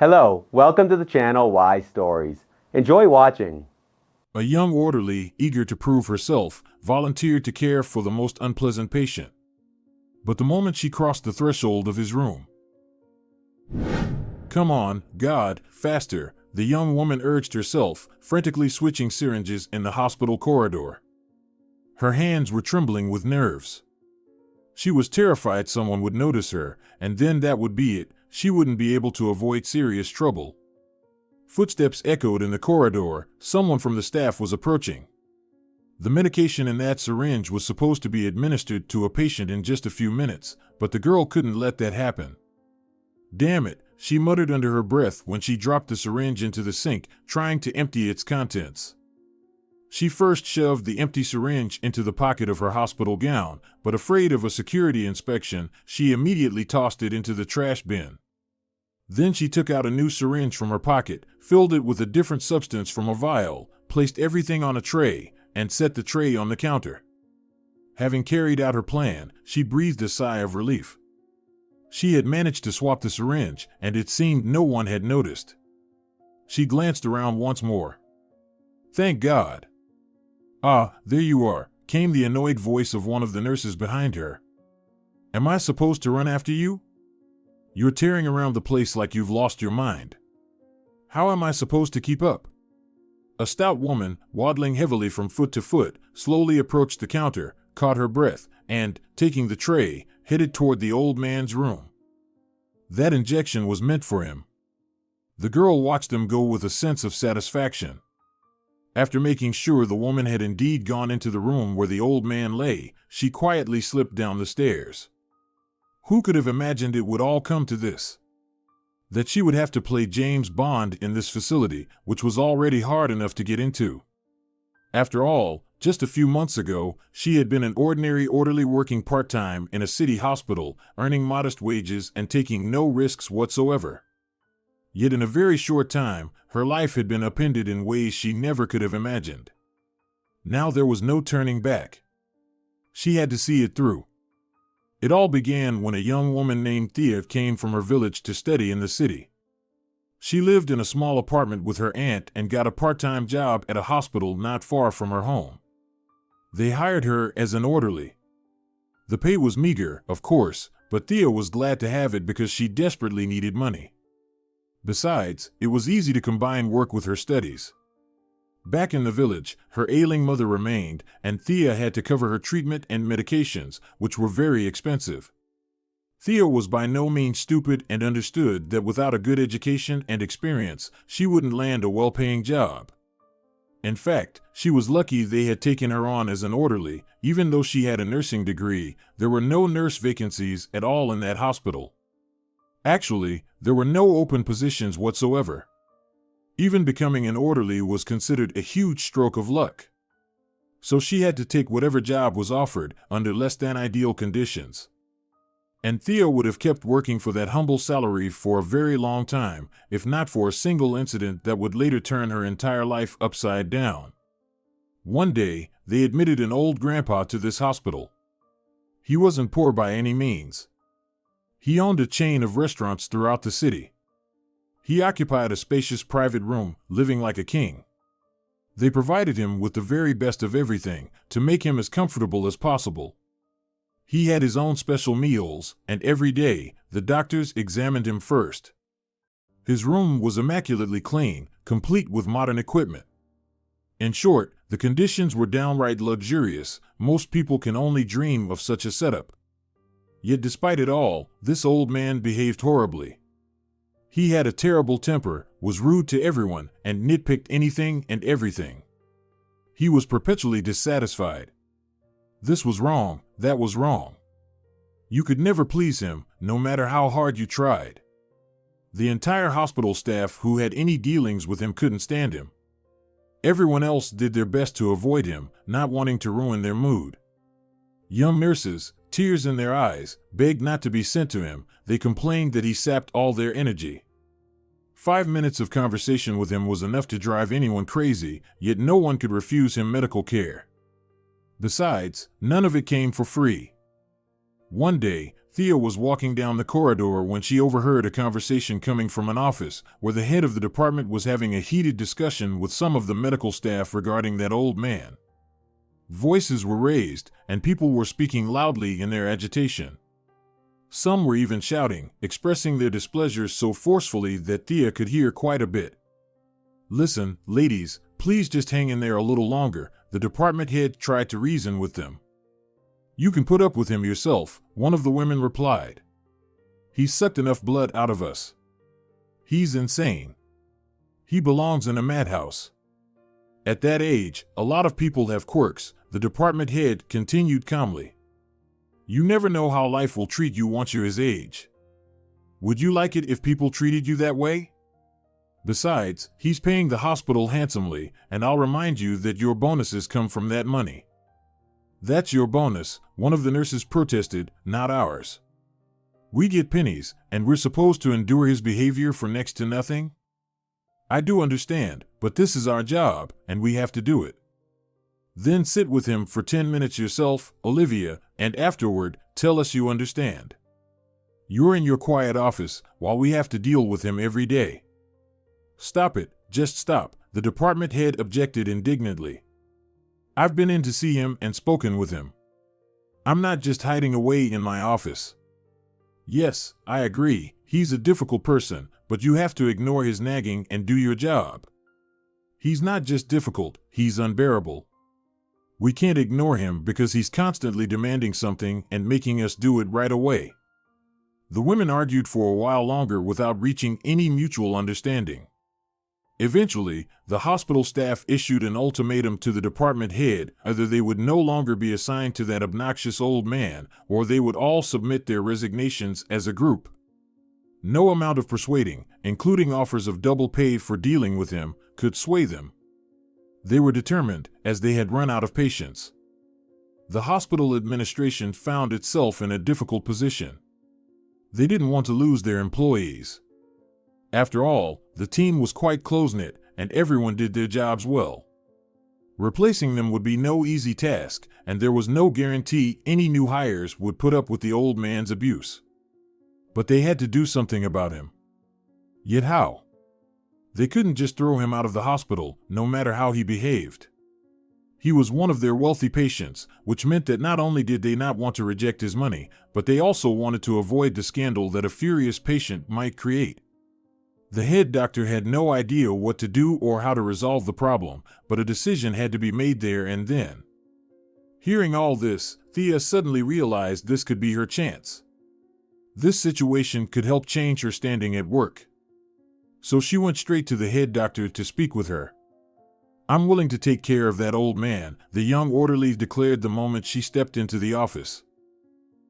Hello, welcome to the channel Why Stories. Enjoy watching. A young orderly, eager to prove herself, volunteered to care for the most unpleasant patient. But the moment she crossed the threshold of his room, "Come on, God, faster," the young woman urged herself, frantically switching syringes in the hospital corridor. Her hands were trembling with nerves. She was terrified someone would notice her, and then that would be it. She wouldn't be able to avoid serious trouble. Footsteps echoed in the corridor. Someone from the staff was approaching. The medication in that syringe was supposed to be administered to a patient in just a few minutes, but the girl couldn't let that happen. "Damn it," she muttered under her breath when she dropped the syringe into the sink, trying to empty its contents. She first shoved the empty syringe into the pocket of her hospital gown, but afraid of a security inspection, she immediately tossed it into the trash bin. Then she took out a new syringe from her pocket, filled it with a different substance from a vial, placed everything on a tray, and set the tray on the counter. Having carried out her plan, she breathed a sigh of relief. She had managed to swap the syringe, and it seemed no one had noticed. She glanced around once more. "Thank God." "Ah, there you are," came the annoyed voice of one of the nurses behind her. "Am I supposed to run after you? You're tearing around the place like you've lost your mind. How am I supposed to keep up?" A stout woman, waddling heavily from foot to foot, slowly approached the counter, caught her breath, and, taking the tray, headed toward the old man's room. That injection was meant for him. The girl watched him go with a sense of satisfaction. After making sure the woman had indeed gone into the room where the old man lay, she quietly slipped down the stairs. Who could have imagined it would all come to this? That she would have to play James Bond in this facility, which was already hard enough to get into. After all, just a few months ago, she had been an ordinary orderly working part-time in a city hospital, earning modest wages and taking no risks whatsoever. Yet in a very short time, her life had been upended in ways she never could have imagined. Now there was no turning back. She had to see it through. It all began when a young woman named Thea came from her village to study in the city. She lived in a small apartment with her aunt and got a part-time job at a hospital not far from her home. They hired her as an orderly. The pay was meager, of course, but Thea was glad to have it because she desperately needed money. Besides, it was easy to combine work with her studies. Back in the village, her ailing mother remained, and Thea had to cover her treatment and medications, which were very expensive. Thea was by no means stupid and understood that without a good education and experience, she wouldn't land a well-paying job. In fact, she was lucky they had taken her on as an orderly. Even though she had a nursing degree, there were no nurse vacancies at all in that hospital. Actually, there were no open positions whatsoever. Even becoming an orderly was considered a huge stroke of luck. So she had to take whatever job was offered under less than ideal conditions. And Thea would have kept working for that humble salary for a very long time, if not for a single incident that would later turn her entire life upside down. One day, they admitted an old grandpa to this hospital. He wasn't poor by any means. He owned a chain of restaurants throughout the city. He occupied a spacious private room, living like a king. They provided him with the very best of everything, to make him as comfortable as possible. He had his own special meals, and every day, the doctors examined him first. His room was immaculately clean, complete with modern equipment. In short, the conditions were downright luxurious. Most people can only dream of such a setup. Yet despite it all, this old man behaved horribly. He had a terrible temper, was rude to everyone, and nitpicked anything and everything. He was perpetually dissatisfied. This was wrong, that was wrong. You could never please him, no matter how hard you tried. The entire hospital staff who had any dealings with him couldn't stand him. Everyone else did their best to avoid him, not wanting to ruin their mood. Young nurses, tears in their eyes, begged not to be sent to him. They complained that he sapped all their energy. 5 minutes of conversation with him was enough to drive anyone crazy, yet no one could refuse him medical care. Besides, none of it came for free. One day, Thea was walking down the corridor when she overheard a conversation coming from an office where the head of the department was having a heated discussion with some of the medical staff regarding that old man. Voices were raised, and people were speaking loudly in their agitation. Some were even shouting, expressing their displeasure so forcefully that Thea could hear quite a bit. "Listen, ladies, please just hang in there a little longer," the department head tried to reason with them. "You can put up with him yourself," one of the women replied. "He's sucked enough blood out of us. He's insane. He belongs in a madhouse." "At that age, a lot of people have quirks," the department head continued calmly. "You never know how life will treat you once you're his age. Would you like it if people treated you that way? Besides, he's paying the hospital handsomely, and I'll remind you that your bonuses come from that money." "That's your bonus," one of the nurses protested, "not ours. We get pennies, and we're supposed to endure his behavior for next to nothing? I do understand, but this is our job, and we have to do it. Then sit with him for 10 minutes yourself, Olivia, and afterward, tell us you understand. You're in your quiet office, while we have to deal with him every day." "Stop it, just stop," the department head objected indignantly. "I've been in to see him and spoken with him. I'm not just hiding away in my office. Yes, I agree, he's a difficult person, but you have to ignore his nagging and do your job. He's not just difficult, he's unbearable. We can't ignore him because he's constantly demanding something and making us do it right away." The women argued for a while longer without reaching any mutual understanding. Eventually, the hospital staff issued an ultimatum to the department head: either they would no longer be assigned to that obnoxious old man, or they would all submit their resignations as a group. No amount of persuading, including offers of double pay for dealing with him, could sway them. They were determined, as they had run out of patience. The hospital administration found itself in a difficult position. They didn't want to lose their employees. After all, the team was quite close-knit, and everyone did their jobs well. Replacing them would be no easy task, and there was no guarantee any new hires would put up with the old man's abuse. But they had to do something about him. Yet how? They couldn't just throw him out of the hospital, no matter how he behaved. He was one of their wealthy patients, which meant that not only did they not want to reject his money, but they also wanted to avoid the scandal that a furious patient might create. The head doctor had no idea what to do or how to resolve the problem, but a decision had to be made there and then. Hearing all this, Thea suddenly realized this could be her chance. This situation could help change her standing at work. So she went straight to the head doctor to speak with her. "I'm willing to take care of that old man," the young orderly declared the moment she stepped into the office.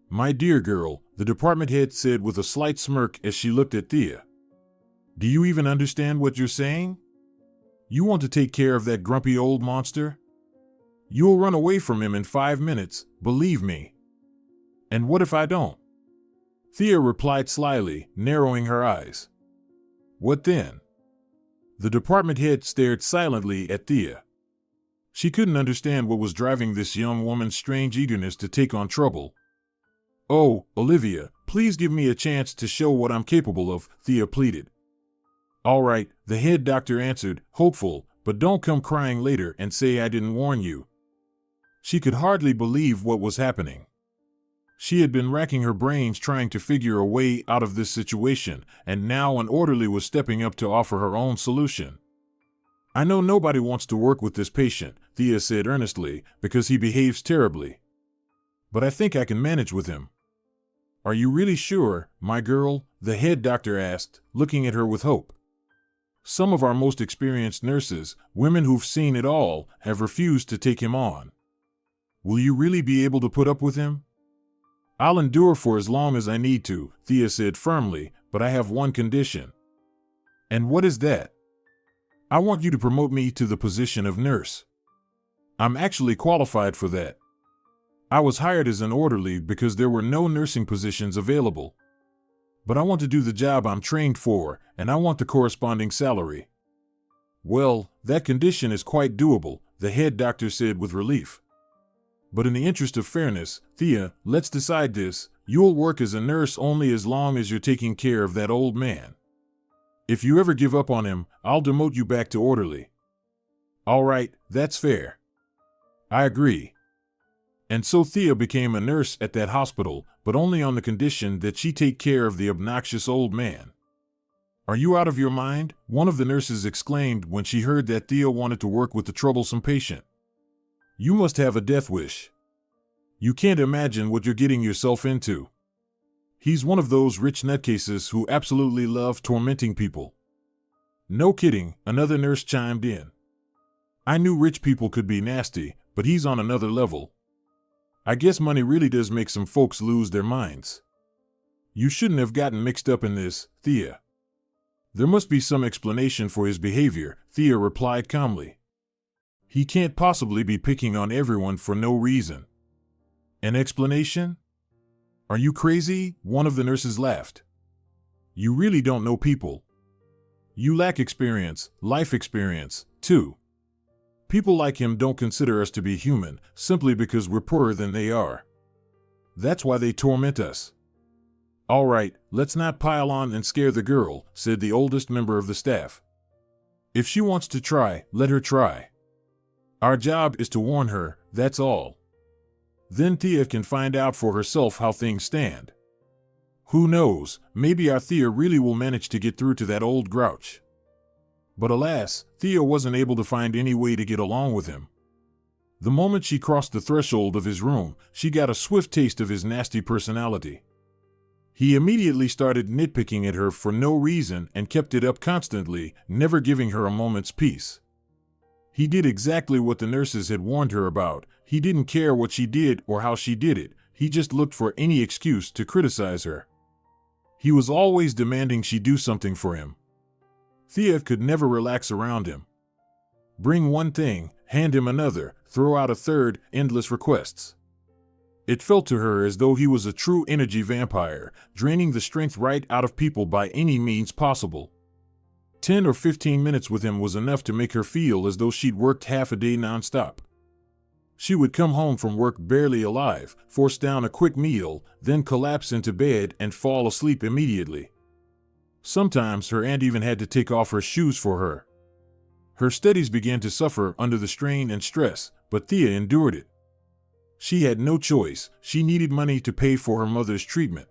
"My dear girl," the department head said with a slight smirk as she looked at Thea. "Do you even understand what you're saying? You want to take care of that grumpy old monster? You'll run away from him in 5 minutes, believe me. And what if I don't?" Thea replied slyly, narrowing her eyes. "What then?" The department head stared silently at Thea. She couldn't understand what was driving this young woman's strange eagerness to take on trouble. "Oh, Olivia, please give me a chance to show what I'm capable of," Thea pleaded. "All right," the head doctor answered, hopeful, "but don't come crying later and say I didn't warn you." She could hardly believe what was happening. She had been racking her brains trying to figure a way out of this situation, and now an orderly was stepping up to offer her own solution. "I know nobody wants to work with this patient," Thea said earnestly, "because he behaves terribly. But I think I can manage with him." "Are you really sure, my girl?" the head doctor asked, looking at her with hope. "Some of our most experienced nurses, women who've seen it all, have refused to take him on. Will you really be able to put up with him?" "I'll endure for as long as I need to," Thea said firmly, "but I have one condition." "And what is that?" "I want you to promote me to the position of nurse. I'm actually qualified for that. I was hired as an orderly because there were no nursing positions available. But I want to do the job I'm trained for, and I want the corresponding salary." "Well, that condition is quite doable," the head doctor said with relief. "But in the interest of fairness, Thea, let's decide this. You'll work as a nurse only as long as you're taking care of that old man. If you ever give up on him, I'll demote you back to orderly. All right, that's fair. I agree. And so Thea became a nurse at that hospital, but only on the condition that she take care of the obnoxious old man. Are you out of your mind? One of the nurses exclaimed when she heard that Thea wanted to work with the troublesome patient. You must have a death wish. You can't imagine what you're getting yourself into. He's one of those rich nutcases who absolutely love tormenting people. No kidding, another nurse chimed in. I knew rich people could be nasty, but he's on another level. I guess money really does make some folks lose their minds. You shouldn't have gotten mixed up in this, Thea. There must be some explanation for his behavior, Thea replied calmly. He can't possibly be picking on everyone for no reason. An explanation? Are you crazy? One of the nurses laughed. You really don't know people. You lack experience, life experience, too. People like him don't consider us to be human, simply because we're poorer than they are. That's why they torment us. All right, let's not pile on and scare the girl, said the oldest member of the staff. If she wants to try, let her try. Our job is to warn her, that's all. Then Thea can find out for herself how things stand. Who knows, maybe our Thea really will manage to get through to that old grouch. But alas, Thea wasn't able to find any way to get along with him. The moment she crossed the threshold of his room, she got a swift taste of his nasty personality. He immediately started nitpicking at her for no reason and kept it up constantly, never giving her a moment's peace. He did exactly what the nurses had warned her about. He didn't care what she did or how she did it. He just looked for any excuse to criticize her. He was always demanding she do something for him. Thea could never relax around him. Bring one thing, hand him another, throw out a third, endless requests. It felt to her as though he was a true energy vampire, draining the strength right out of people by any means possible. 10 or 15 minutes with him was enough to make her feel as though she'd worked half a day nonstop. She would come home from work barely alive, force down a quick meal, then collapse into bed and fall asleep immediately. Sometimes her aunt even had to take off her shoes for her. Her studies began to suffer under the strain and stress, but Thea endured it. She had no choice. She needed money to pay for her mother's treatment.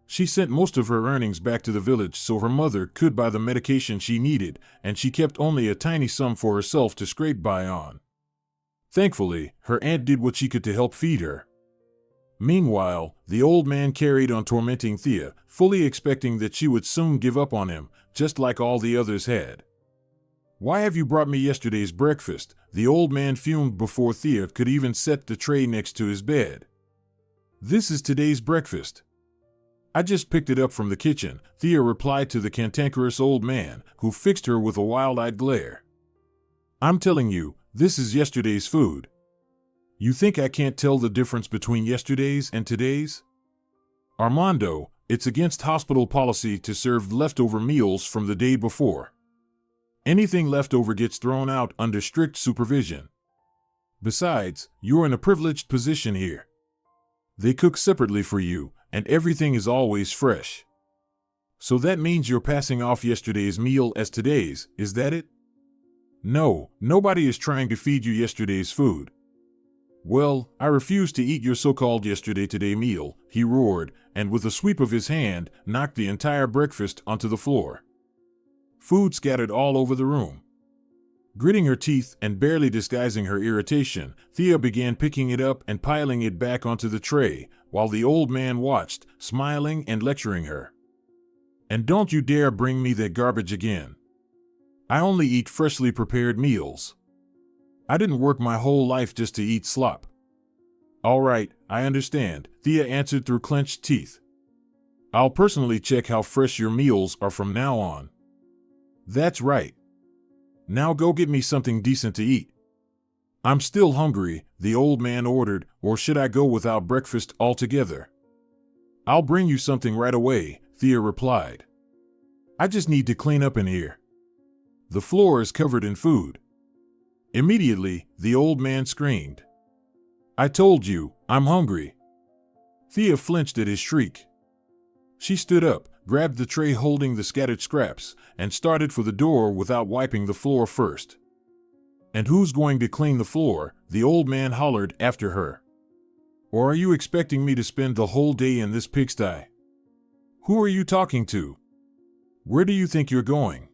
She sent most of her earnings back to the village so her mother could buy the medication she needed, and she kept only a tiny sum for herself to scrape by on. Thankfully, her aunt did what she could to help feed her. Meanwhile, the old man carried on tormenting Thea, fully expecting that she would soon give up on him, just like all the others had. Why have you brought me yesterday's breakfast? The old man fumed before Thea could even set the tray next to his bed. This is today's breakfast. I just picked it up from the kitchen, Thea replied to the cantankerous old man, who fixed her with a wild-eyed glare. I'm telling you, this is yesterday's food. You think I can't tell the difference between yesterday's and today's? Armando, it's against hospital policy to serve leftover meals from the day before. Anything left over gets thrown out under strict supervision. Besides, you're in a privileged position here. They cook separately for you, and everything is always fresh. So that means you're passing off yesterday's meal as today's, is that it? No, nobody is trying to feed you yesterday's food. Well, I refuse to eat your so-called yesterday-today meal, he roared, and with a sweep of his hand, knocked the entire breakfast onto the floor. Food scattered all over the room. Gritting her teeth and barely disguising her irritation, Thea began picking it up and piling it back onto the tray, while the old man watched, smiling and lecturing her. And don't you dare bring me that garbage again. I only eat freshly prepared meals. I didn't work my whole life just to eat slop. All right, I understand, Thea answered through clenched teeth. I'll personally check how fresh your meals are from now on. That's right. Now go get me something decent to eat. I'm still hungry, the old man ordered, or should I go without breakfast altogether? I'll bring you something right away, Thea replied. I just need to clean up in here. The floor is covered in food. Immediately, the old man screamed. I told you, I'm hungry. Thea flinched at his shriek. She stood up, grabbed the tray holding the scattered scraps, and started for the door without wiping the floor first. "And who's going to clean the floor?" the old man hollered after her. "Or are you expecting me to spend the whole day in this pigsty? Who are you talking to? Where do you think you're going?"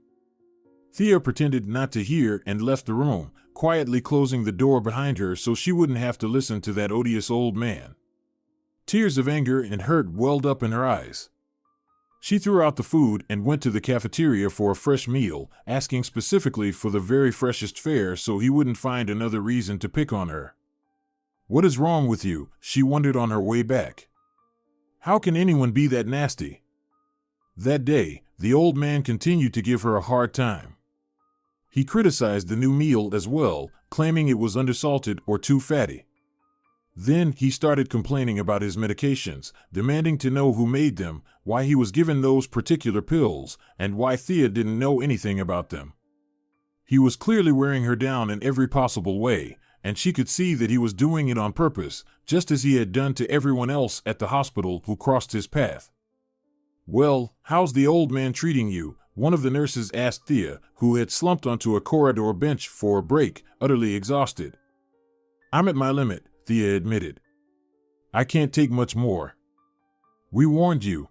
Thea pretended not to hear and left the room, quietly closing the door behind her so she wouldn't have to listen to that odious old man. Tears of anger and hurt welled up in her eyes. She threw out the food and went to the cafeteria for a fresh meal, asking specifically for the very freshest fare so he wouldn't find another reason to pick on her. "What is wrong with you?" she wondered on her way back. "How can anyone be that nasty?" That day, the old man continued to give her a hard time. He criticized the new meal as well, claiming it was undersalted or too fatty. Then he started complaining about his medications, demanding to know who made them, why he was given those particular pills, and why Thea didn't know anything about them. He was clearly wearing her down in every possible way, and she could see that he was doing it on purpose, just as he had done to everyone else at the hospital who crossed his path. "Well, how's the old man treating you?" one of the nurses asked Thea, who had slumped onto a corridor bench for a break, utterly exhausted. "I'm at my limit," Thea admitted. "I can't take much more. We warned you.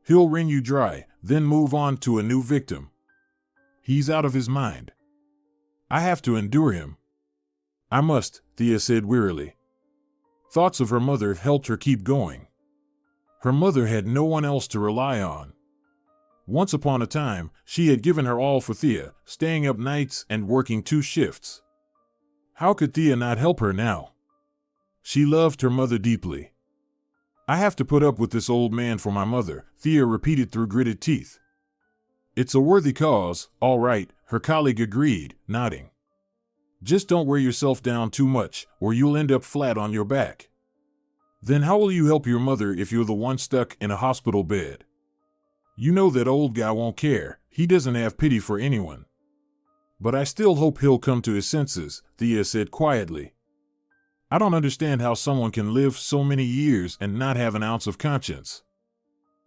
He'll wring you dry, then move on to a new victim. He's out of his mind. I have to endure him." "I must," Thea said wearily. Thoughts of her mother helped her keep going. Her mother had no one else to rely on. Once upon a time, she had given her all for Thea, staying up nights and working 2 shifts. How could Thea not help her now? She loved her mother deeply. "I have to put up with this old man for my mother," Thea repeated through gritted teeth. "It's a worthy cause, all right," her colleague agreed, nodding. "Just don't wear yourself down too much, or you'll end up flat on your back. Then how will you help your mother if you're the one stuck in a hospital bed? You know that old guy won't care, he doesn't have pity for anyone." "But I still hope he'll come to his senses," Thea said quietly. "I don't understand how someone can live so many years and not have an ounce of conscience.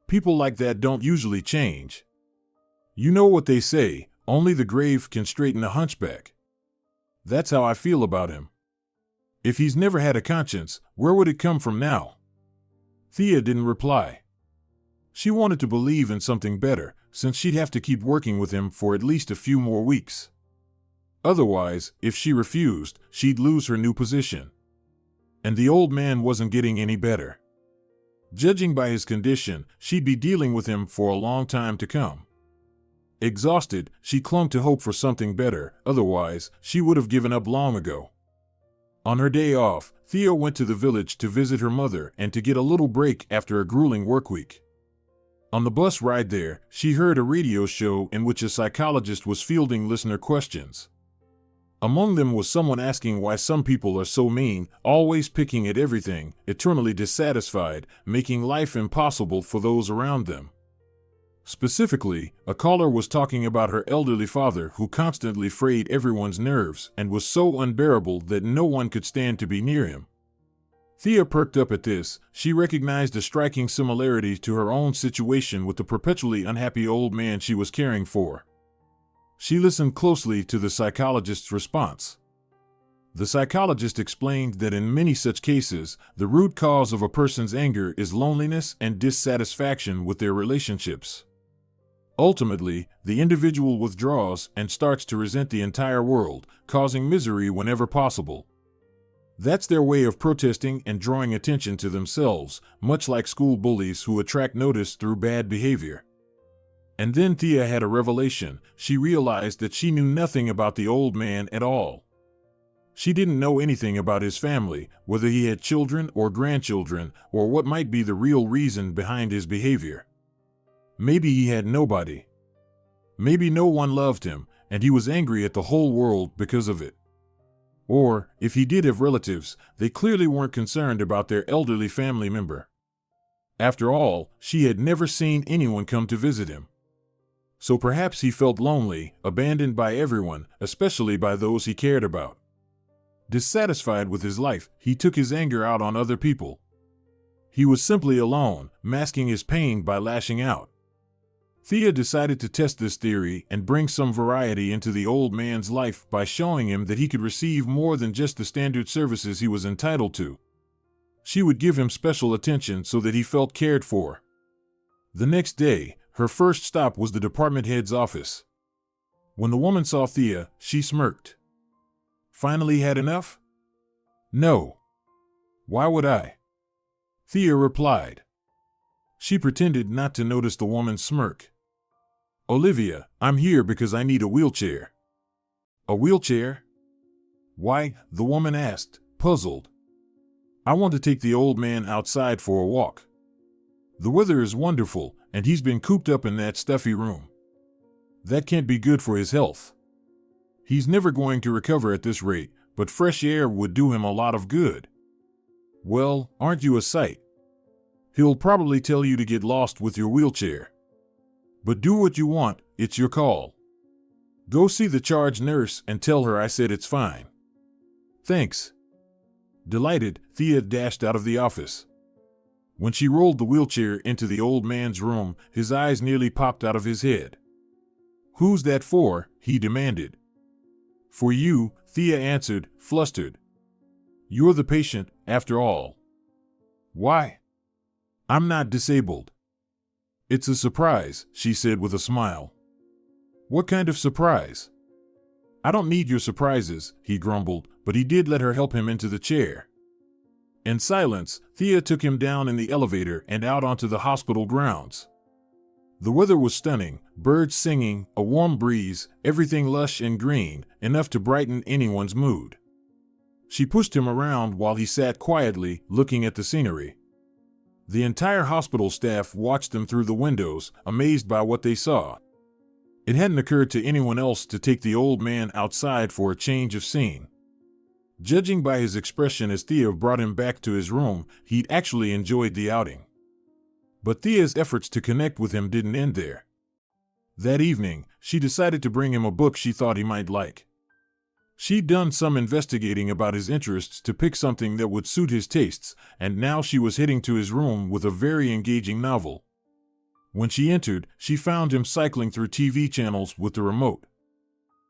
People like that don't usually change. You know what they say, only the grave can straighten a hunchback. That's how I feel about him. If he's never had a conscience, where would it come from now?" Thea didn't reply. She wanted to believe in something better, since she'd have to keep working with him for at least a few more weeks. Otherwise, if she refused, she'd lose her new position. And the old man wasn't getting any better. Judging by his condition, she'd be dealing with him for a long time to come. Exhausted, she clung to hope for something better, otherwise, she would have given up long ago. On her day off, Thea went to the village to visit her mother and to get a little break after a grueling work week. On the bus ride there, she heard a radio show in which a psychologist was fielding listener questions. Among them was someone asking why some people are so mean, always picking at everything, eternally dissatisfied, making life impossible for those around them. Specifically, a caller was talking about her elderly father who constantly frayed everyone's nerves and was so unbearable that no one could stand to be near him. Thea perked up at this. She recognized a striking similarity to her own situation with the perpetually unhappy old man she was caring for. She listened closely to the psychologist's response. The psychologist explained that in many such cases, the root cause of a person's anger is loneliness and dissatisfaction with their relationships. Ultimately, the individual withdraws and starts to resent the entire world, causing misery whenever possible. That's their way of protesting and drawing attention to themselves, much like school bullies who attract notice through bad behavior. And then Thea had a revelation. She realized that she knew nothing about the old man at all. She didn't know anything about his family, whether he had children or grandchildren, or what might be the real reason behind his behavior. Maybe he had nobody. Maybe no one loved him, and he was angry at the whole world because of it. Or, if he did have relatives, they clearly weren't concerned about their elderly family member. After all, she had never seen anyone come to visit him. So perhaps he felt lonely, abandoned by everyone, especially by those he cared about. Dissatisfied with his life, he took his anger out on other people. He was simply alone, masking his pain by lashing out. Thea decided to test this theory and bring some variety into the old man's life by showing him that he could receive more than just the standard services he was entitled to. She would give him special attention so that he felt cared for. The next day, her first stop was the department head's office. When the woman saw Thea, she smirked. "Finally had enough?" "No. Why would I?" Thea replied. She pretended not to notice the woman's smirk. "Olivia, I'm here because I need a wheelchair." "A wheelchair?" "Why?" the woman asked, puzzled. "I want to take the old man outside for a walk. The weather is wonderful, and he's been cooped up in that stuffy room. That can't be good for his health. He's never going to recover at this rate, but fresh air would do him a lot of good." "Well, aren't you a sight? He'll probably tell you to get lost with your wheelchair. But do what you want, it's your call. Go see the charge nurse and tell her I said it's fine." "Thanks." Delighted, Thea dashed out of the office. When she rolled the wheelchair into the old man's room, his eyes nearly popped out of his head. "Who's that for?" he demanded. "For you," Thea answered, flustered. "You're the patient, after all." "Why?" "I'm not disabled." "It's a surprise," she said with a smile. "What kind of surprise?" "I don't need your surprises," he grumbled, but he did let her help him into the chair. In silence, Thea took him down in the elevator and out onto the hospital grounds. The weather was stunning, birds singing, a warm breeze, everything lush and green, enough to brighten anyone's mood. She pushed him around while he sat quietly, looking at the scenery. The entire hospital staff watched them through the windows, amazed by what they saw. It hadn't occurred to anyone else to take the old man outside for a change of scene. Judging by his expression as Thea brought him back to his room, he'd actually enjoyed the outing. But Thea's efforts to connect with him didn't end there. That evening, she decided to bring him a book she thought he might like. She'd done some investigating about his interests to pick something that would suit his tastes, and now she was heading to his room with a very engaging novel. When she entered, she found him cycling through TV channels with the remote.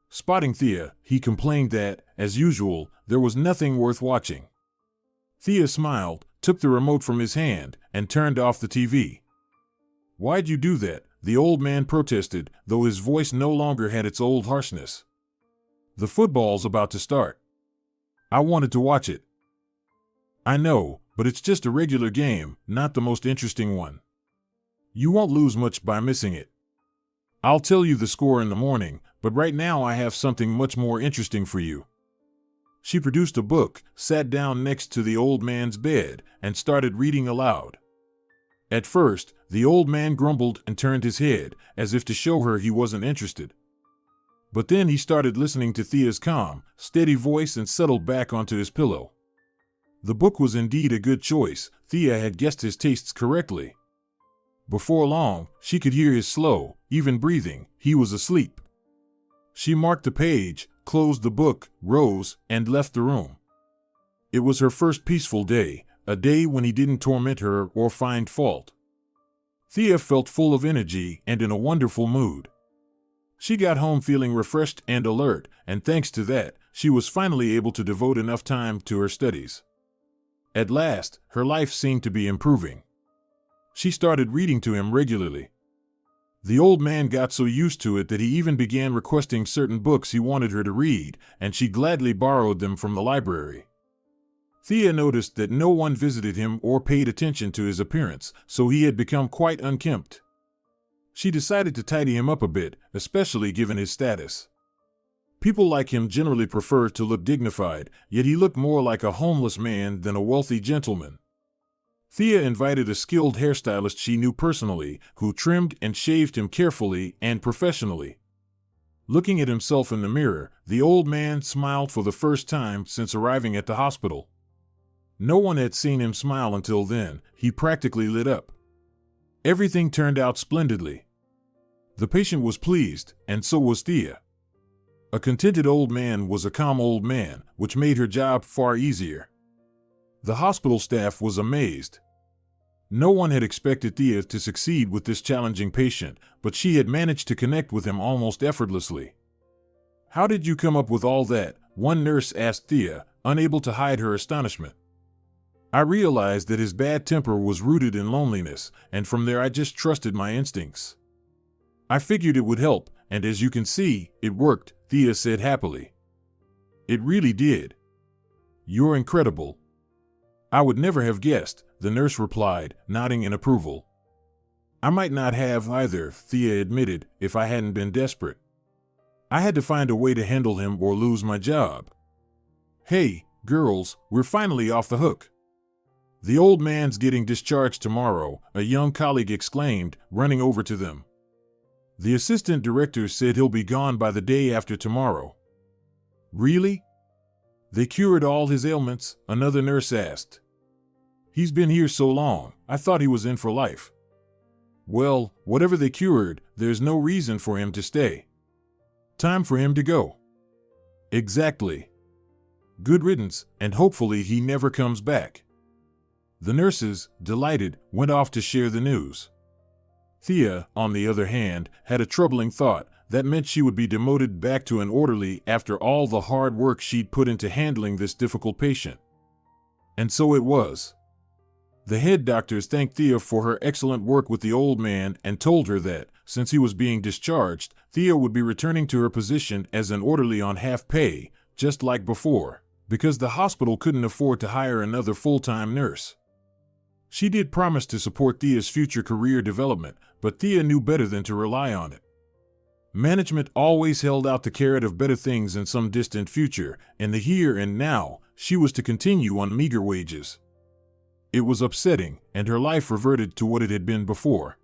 Spotting Thea, he complained that, as usual, there was nothing worth watching. Thea smiled, took the remote from his hand, and turned off the TV. "Why'd you do that?" the old man protested, though his voice no longer had its old harshness. "The football's about to start. I wanted to watch it." "I know, but it's just a regular game, not the most interesting one. You won't lose much by missing it. I'll tell you the score in the morning, but right now I have something much more interesting for you." She produced a book, sat down next to the old man's bed, and started reading aloud. At first, the old man grumbled and turned his head, as if to show her he wasn't interested. But then he started listening to Thea's calm, steady voice and settled back onto his pillow. The book was indeed a good choice. Thea had guessed his tastes correctly. Before long, she could hear his slow, even breathing. He was asleep. She marked the page, closed the book, rose, and left the room. It was her first peaceful day, a day when he didn't torment her or find fault. Thea felt full of energy and in a wonderful mood. She got home feeling refreshed and alert, and thanks to that, she was finally able to devote enough time to her studies. At last, her life seemed to be improving. She started reading to him regularly. The old man got so used to it that he even began requesting certain books he wanted her to read, and she gladly borrowed them from the library. Thea noticed that no one visited him or paid attention to his appearance, so he had become quite unkempt. She decided to tidy him up a bit, especially given his status. People like him generally prefer to look dignified, yet he looked more like a homeless man than a wealthy gentleman. Thea invited a skilled hairstylist she knew personally, who trimmed and shaved him carefully and professionally. Looking at himself in the mirror, the old man smiled for the first time since arriving at the hospital. No one had seen him smile until then. He practically lit up. Everything turned out splendidly. The patient was pleased, and so was Thea. A contented old man was a calm old man, which made her job far easier. The hospital staff was amazed. No one had expected Thea to succeed with this challenging patient, but she had managed to connect with him almost effortlessly. "How did you come up with all that?" one nurse asked Thea, unable to hide her astonishment. "I realized that his bad temper was rooted in loneliness, and from there I just trusted my instincts. I figured it would help, and as you can see, it worked," Thea said happily. "It really did. You're incredible." "I would never have guessed," the nurse replied, nodding in approval. "I might not have either," Thea admitted, "if I hadn't been desperate. I had to find a way to handle him or lose my job." "Hey, girls, we're finally off the hook. The old man's getting discharged tomorrow," a young colleague exclaimed, running over to them. "The assistant director said he'll be gone by the day after tomorrow." "Really? They cured all his ailments?" another nurse asked. "He's been here so long, I thought he was in for life." "Well, whatever they cured, there's no reason for him to stay. Time for him to go." "Exactly. Good riddance, and hopefully he never comes back." The nurses, delighted, went off to share the news. Thea, on the other hand, had a troubling thought. That meant she would be demoted back to an orderly after all the hard work she'd put into handling this difficult patient. And so it was. The head doctors thanked Thea for her excellent work with the old man and told her that, since he was being discharged, Thea would be returning to her position as an orderly on half pay, just like before, because the hospital couldn't afford to hire another full-time nurse. She did promise to support Thea's future career development, but Thea knew better than to rely on it. Management always held out the carrot of better things in some distant future. In the here and now, she was to continue on meager wages. It was upsetting, and her life reverted to what it had been before.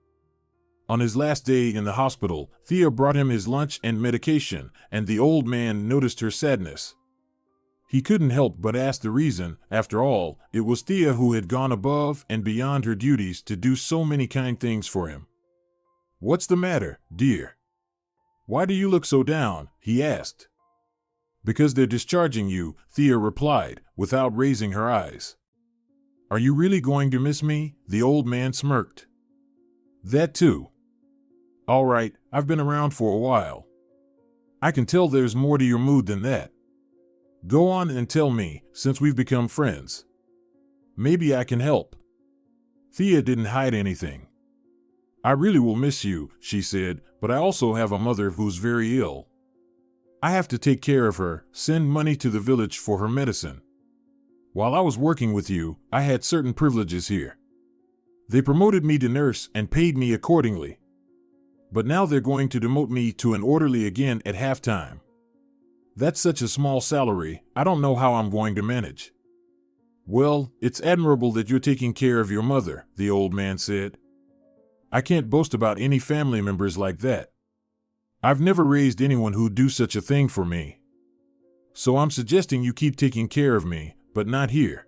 On his last day in the hospital, Thea brought him his lunch and medication, and the old man noticed her sadness. He couldn't help but ask the reason. After all, it was Thea who had gone above and beyond her duties to do so many kind things for him. "What's the matter, dear? Why do you look so down?" he asked. "Because they're discharging you," Thea replied, without raising her eyes. "Are you really going to miss me?" the old man smirked. "That too. All right, I've been around for a while. I can tell there's more to your mood than that. Go on and tell me, since we've become friends. Maybe I can help." Thea didn't hide anything. "I really will miss you," she said, "but I also have a mother who's very ill. I have to take care of her, send money to the village for her medicine. While I was working with you, I had certain privileges here. They promoted me to nurse and paid me accordingly. But now they're going to demote me to an orderly again at halftime. That's such a small salary, I don't know how I'm going to manage." "Well, it's admirable that you're taking care of your mother," the old man said. "I can't boast about any family members like that. I've never raised anyone who'd do such a thing for me. So I'm suggesting you keep taking care of me, but not here.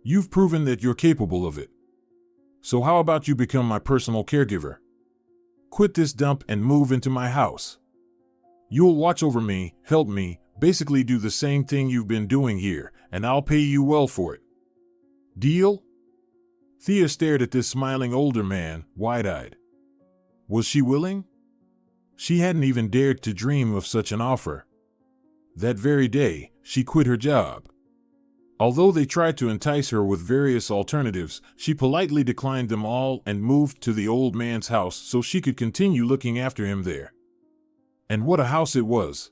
You've proven that you're capable of it. So how about you become my personal caregiver? Quit this dump and move into my house. You'll watch over me, help me, basically do the same thing you've been doing here, and I'll pay you well for it. Deal?" Thea stared at this smiling older man, wide-eyed. Was she willing? She hadn't even dared to dream of such an offer. That very day, she quit her job. Although they tried to entice her with various alternatives, she politely declined them all and moved to the old man's house so she could continue looking after him there. And what a house it was!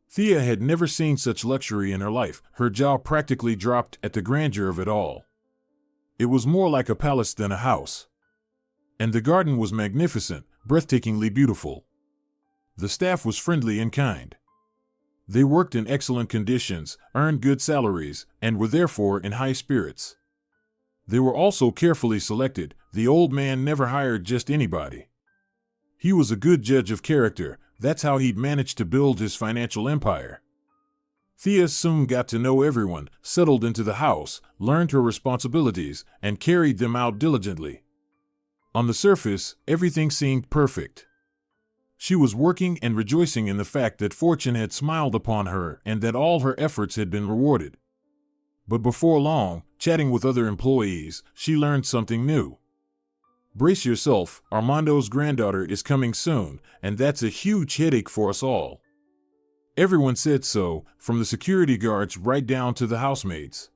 Thea had never seen such luxury in her life. Her jaw practically dropped at the grandeur of it all. It was more like a palace than a house. And the garden was magnificent, breathtakingly beautiful. The staff was friendly and kind. They worked in excellent conditions, earned good salaries, and were therefore in high spirits. They were also carefully selected. The old man never hired just anybody. He was a good judge of character. That's how he'd managed to build his financial empire. Thea soon got to know everyone, settled into the house, learned her responsibilities, and carried them out diligently. On the surface, everything seemed perfect. She was working and rejoicing in the fact that fortune had smiled upon her and that all her efforts had been rewarded. But before long, chatting with other employees, she learned something new. Brace yourself, Armando's granddaughter is coming soon, and that's a huge headache for us all. Everyone said so, from the security guards right down to the housemaids.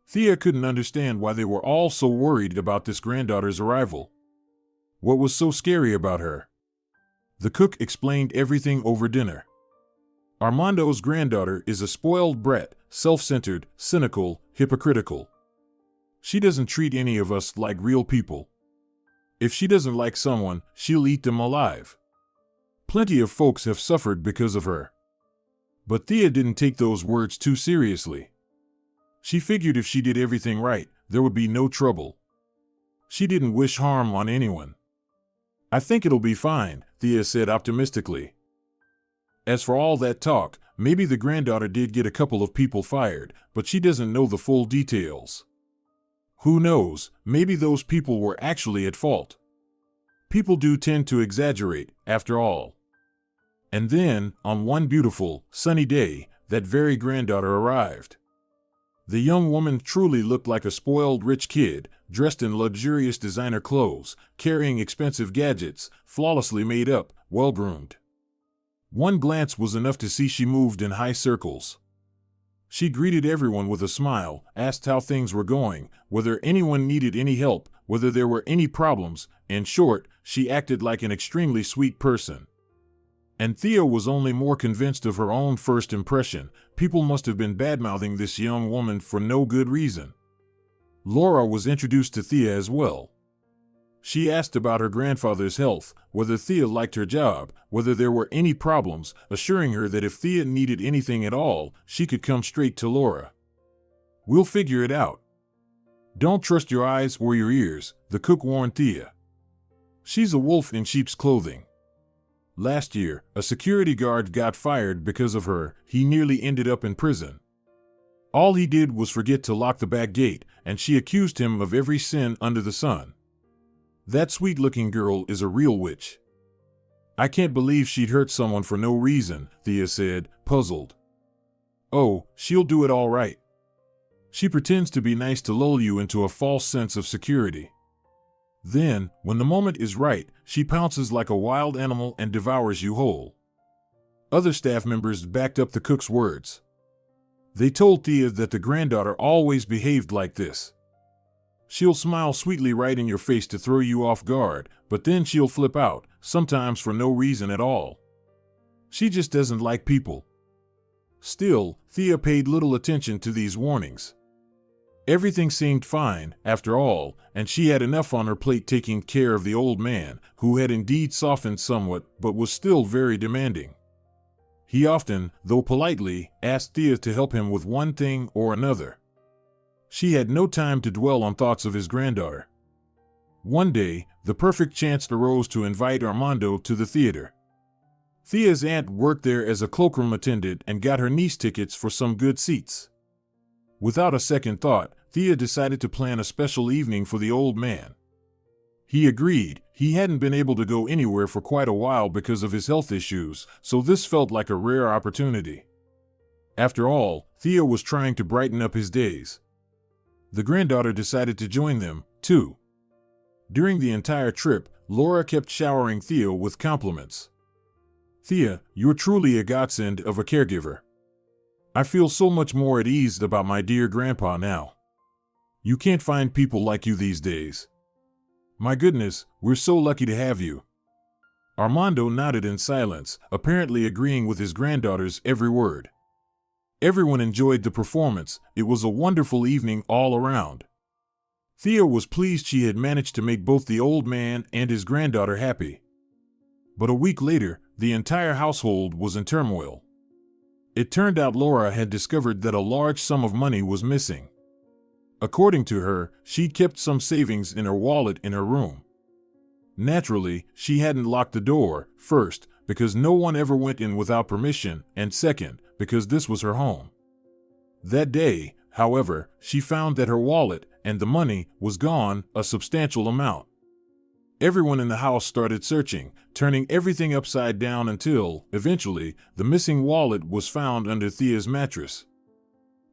Thea couldn't understand why they were all so worried about this granddaughter's arrival. What was so scary about her? The cook explained everything over dinner. Armando's granddaughter is a spoiled brat, self-centered, cynical, hypocritical. She doesn't treat any of us like real people. If she doesn't like someone, she'll eat them alive. Plenty of folks have suffered because of her. But Thea didn't take those words too seriously. She figured if she did everything right, there would be no trouble. She didn't wish harm on anyone. I think it'll be fine, Thea said optimistically. As for all that talk, maybe the granddaughter did get a couple of people fired, but she doesn't know the full details. Who knows, maybe those people were actually at fault. People do tend to exaggerate, after all. And then, on one beautiful, sunny day, that very granddaughter arrived. The young woman truly looked like a spoiled rich kid, dressed in luxurious designer clothes, carrying expensive gadgets, flawlessly made up, well-groomed. One glance was enough to see she moved in high circles. She greeted everyone with a smile, asked how things were going, whether anyone needed any help, whether there were any problems. In short, she acted like an extremely sweet person. And Thea was only more convinced of her own first impression. People must have been bad-mouthing this young woman for no good reason. Laura was introduced to Thea as well. She asked about her grandfather's health, whether Thea liked her job, whether there were any problems, assuring her that if Thea needed anything at all, she could come straight to Laura. "We'll figure it out." "Don't trust your eyes or your ears," the cook warned Thea. "She's a wolf in sheep's clothing. Last year, a security guard got fired because of her. He nearly ended up in prison. All he did was forget to lock the back gate, and she accused him of every sin under the sun. That sweet-looking girl is a real witch." "I can't believe she'd hurt someone for no reason," Thea said, puzzled. "Oh, she'll do it all right. She pretends to be nice to lull you into a false sense of security. Then, when the moment is right, she pounces like a wild animal and devours you whole." Other staff members backed up the cook's words. They told Thea that the granddaughter always behaved like this. "She'll smile sweetly right in your face to throw you off guard, but then she'll flip out, sometimes for no reason at all. She just doesn't like people." Still, Thea paid little attention to these warnings. Everything seemed fine, after all, and she had enough on her plate taking care of the old man, who had indeed softened somewhat, but was still very demanding. He often, though politely, asked Thea to help him with one thing or another. She had no time to dwell on thoughts of his granddaughter. One day, the perfect chance arose to invite Armando to the theater. Thea's aunt worked there as a cloakroom attendant and got her niece tickets for some good seats. Without a second thought, Thea decided to plan a special evening for the old man. He agreed. He hadn't been able to go anywhere for quite a while because of his health issues, so this felt like a rare opportunity. After all, Thea was trying to brighten up his days. The granddaughter decided to join them, too. During the entire trip, Laura kept showering Thea with compliments. "Thea, you're truly a godsend of a caregiver. I feel so much more at ease about my dear grandpa now. You can't find people like you these days. My goodness, we're so lucky to have you." Armando nodded in silence, apparently agreeing with his granddaughter's every word. Everyone enjoyed the performance. It was a wonderful evening all around. Thea was pleased she had managed to make both the old man and his granddaughter happy. But a week later, the entire household was in turmoil. It turned out Laura had discovered that a large sum of money was missing. According to her, she'd kept some savings in her wallet in her room. Naturally, she hadn't locked the door, first, because no one ever went in without permission, and second, because this was her home. That day, however, she found that her wallet, and the money, was gone, a substantial amount. Everyone in the house started searching, turning everything upside down until, eventually, the missing wallet was found under Thea's mattress.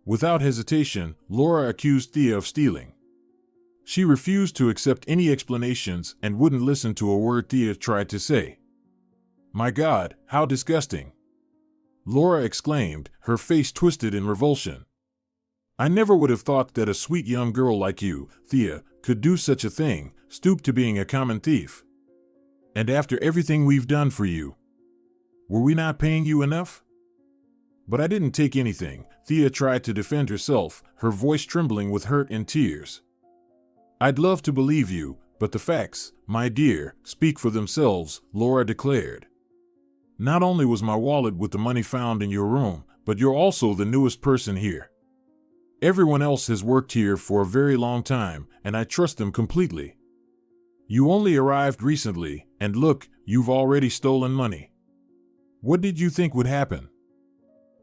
Without hesitation, Laura accused Thea of stealing. She refused to accept any explanations and wouldn't listen to a word Thea tried to say. "My God, how disgusting!" Laura exclaimed, her face twisted in revulsion. "I never would have thought that a sweet young girl like you, Thea, could do such a thing, stoop to being a common thief. And after everything we've done for you, were we not paying you enough?" "But I didn't take anything," Thea tried to defend herself, her voice trembling with hurt and tears. "I'd love to believe you, but the facts, my dear, speak for themselves," Laura declared. "Not only was my wallet with the money found in your room, but you're also the newest person here. Everyone else has worked here for a very long time, and I trust them completely. You only arrived recently, and look, you've already stolen money. What did you think would happen?"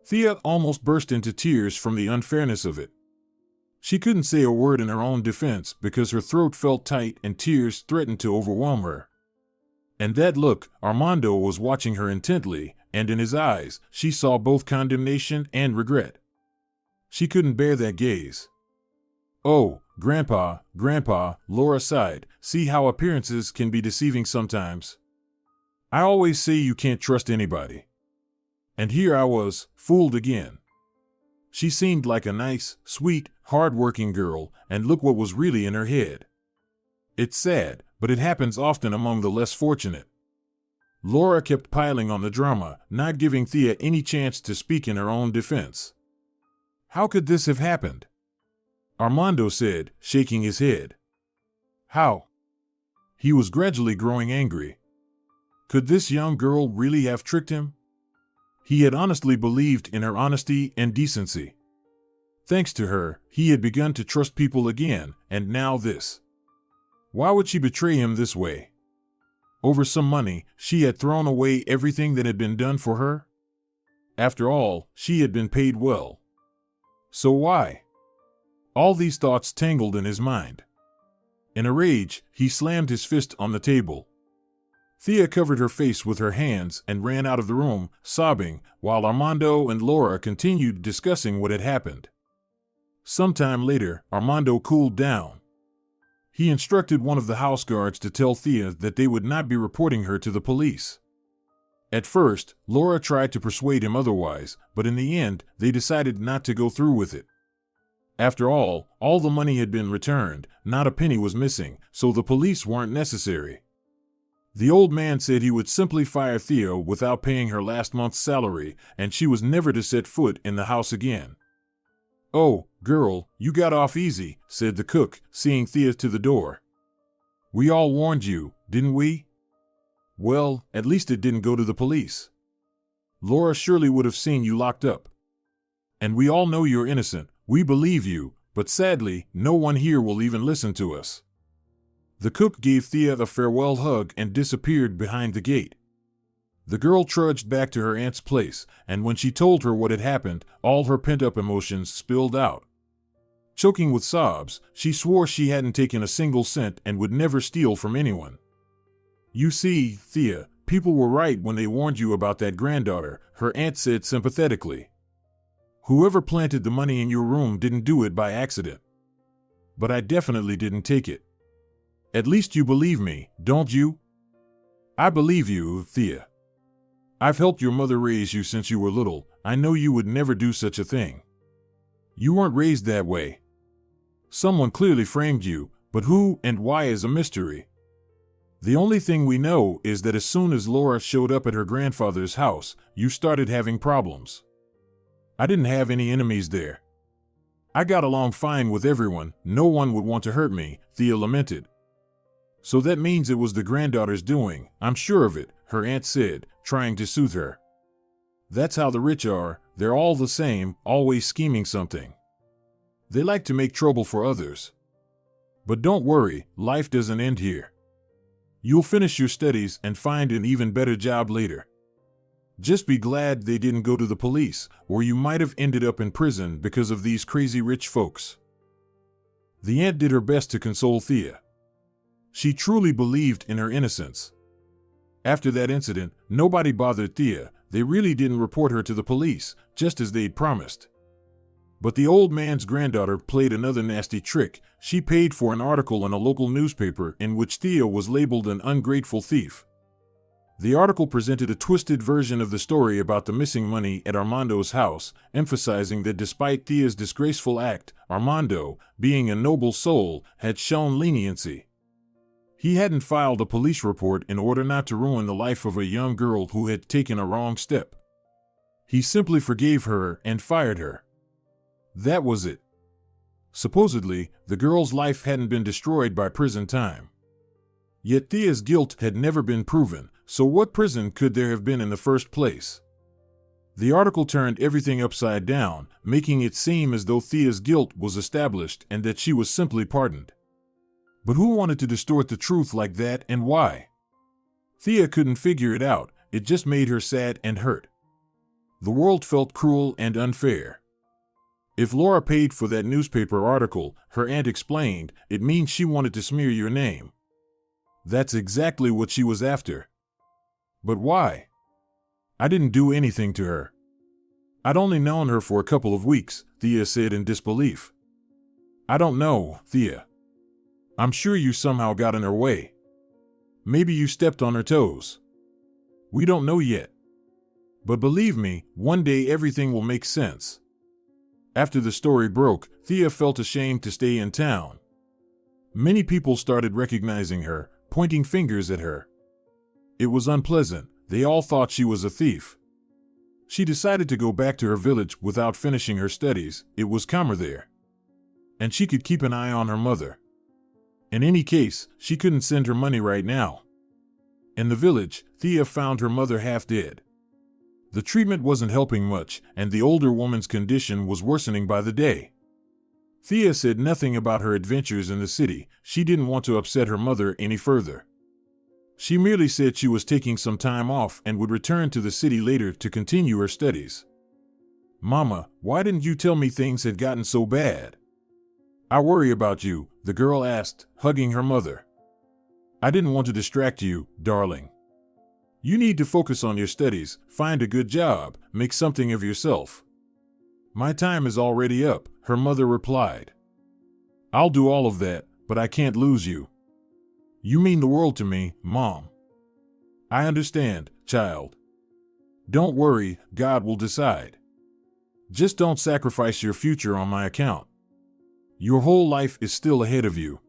Thea almost burst into tears from the unfairness of it. She couldn't say a word in her own defense because her throat felt tight and tears threatened to overwhelm her. And that look, Armando was watching her intently, and in his eyes, she saw both condemnation and regret. She couldn't bear that gaze. "Oh, Grandpa," Laura sighed, "see how appearances can be deceiving sometimes. I always say you can't trust anybody. And here I was, fooled again. She seemed like a nice, sweet, hard-working girl, and look what was really in her head. It's sad, but it happens often among the less fortunate." Laura kept piling on the drama, not giving Thea any chance to speak in her own defense. "How could this have happened?" Armando said, shaking his head. "How?" He was gradually growing angry. Could this young girl really have tricked him? He had honestly believed in her honesty and decency. Thanks to her, he had begun to trust people again, and now this. Why would she betray him this way? Over some money, she had thrown away everything that had been done for her? After all, she had been paid well. So why? All these thoughts tangled in his mind. In a rage, he slammed his fist on the table. Thea covered her face with her hands and ran out of the room, sobbing, while Armando and Laura continued discussing what had happened. Sometime later, Armando cooled down. He instructed one of the house guards to tell Thea that they would not be reporting her to the police. At first, Laura tried to persuade him otherwise, but in the end, they decided not to go through with it. After all the money had been returned, not a penny was missing, so the police weren't necessary. The old man said he would simply fire Thea without paying her last month's salary, and she was never to set foot in the house again. "Oh, girl, you got off easy," said the cook, seeing Thea to the door. "We all warned you, didn't we?" "Well, at least it didn't go to the police. Laura surely would have seen you locked up. And we all know you're innocent, we believe you, but sadly, no one here will even listen to us." The cook gave Thea a farewell hug and disappeared behind the gate. The girl trudged back to her aunt's place, and when she told her what had happened, all her pent-up emotions spilled out. Choking with sobs, she swore she hadn't taken a single cent and would never steal from anyone. "You see, Thea, people were right when they warned you about that granddaughter," her aunt said sympathetically. "Whoever planted the money in your room didn't do it by accident. But I definitely didn't take it. At least you believe me, don't you?" "I believe you, Thea. I've helped your mother raise you since you were little. I know you would never do such a thing. You weren't raised that way. Someone clearly framed you, but who and why is a mystery. The only thing we know is that as soon as Laura showed up at her grandfather's house, you started having problems. I didn't have any enemies there. I got along fine with everyone, no one would want to hurt me," Thea lamented. "So that means it was the granddaughter's doing, I'm sure of it," her aunt said, trying to soothe her. "That's how the rich are, they're all the same, always scheming something. They like to make trouble for others. But don't worry, life doesn't end here. You'll finish your studies and find an even better job later. Just be glad they didn't go to the police, or you might have ended up in prison because of these crazy rich folks." The aunt did her best to console Thea. She truly believed in her innocence. After that incident, nobody bothered Thea. They really didn't report her to the police, just as they'd promised. But the old man's granddaughter played another nasty trick. She paid for an article in a local newspaper in which Thea was labeled an ungrateful thief. The article presented a twisted version of the story about the missing money at Armando's house, emphasizing that despite Thea's disgraceful act, Armando, being a noble soul, had shown leniency. He hadn't filed a police report in order not to ruin the life of a young girl who had taken a wrong step. He simply forgave her and fired her. That was it. Supposedly, the girl's life hadn't been destroyed by prison time. Yet Thea's guilt had never been proven, so what prison could there have been in the first place? The article turned everything upside down, making it seem as though Thea's guilt was established and that she was simply pardoned. But who wanted to distort the truth like that, and why? Thea couldn't figure it out. It just made her sad and hurt. The world felt cruel and unfair. If Laura paid for that newspaper article, her aunt explained, it means she wanted to smear your name. That's exactly what she was after. But why? I didn't do anything to her. I'd only known her for a couple of weeks, Thea said in disbelief. I don't know, Thea. I'm sure you somehow got in her way. Maybe you stepped on her toes. We don't know yet. But believe me, one day everything will make sense. After the story broke, Thea felt ashamed to stay in town. Many people started recognizing her, pointing fingers at her. It was unpleasant. They all thought she was a thief. She decided to go back to her village without finishing her studies. It was calmer there. And she could keep an eye on her mother. In any case, she couldn't send her money right now. In the village, Thea found her mother half dead. The treatment wasn't helping much, and the older woman's condition was worsening by the day. Thea said nothing about her adventures in the city. She didn't want to upset her mother any further. She merely said she was taking some time off and would return to the city later to continue her studies. Mama, why didn't you tell me things had gotten so bad? I worry about you, the girl asked, hugging her mother. I didn't want to distract you, darling. You need to focus on your studies, find a good job, make something of yourself. My time is already up, her mother replied. I'll do all of that, but I can't lose you. You mean the world to me, Mom. I understand, child. Don't worry, God will decide. Just don't sacrifice your future on my account. Your whole life is still ahead of you.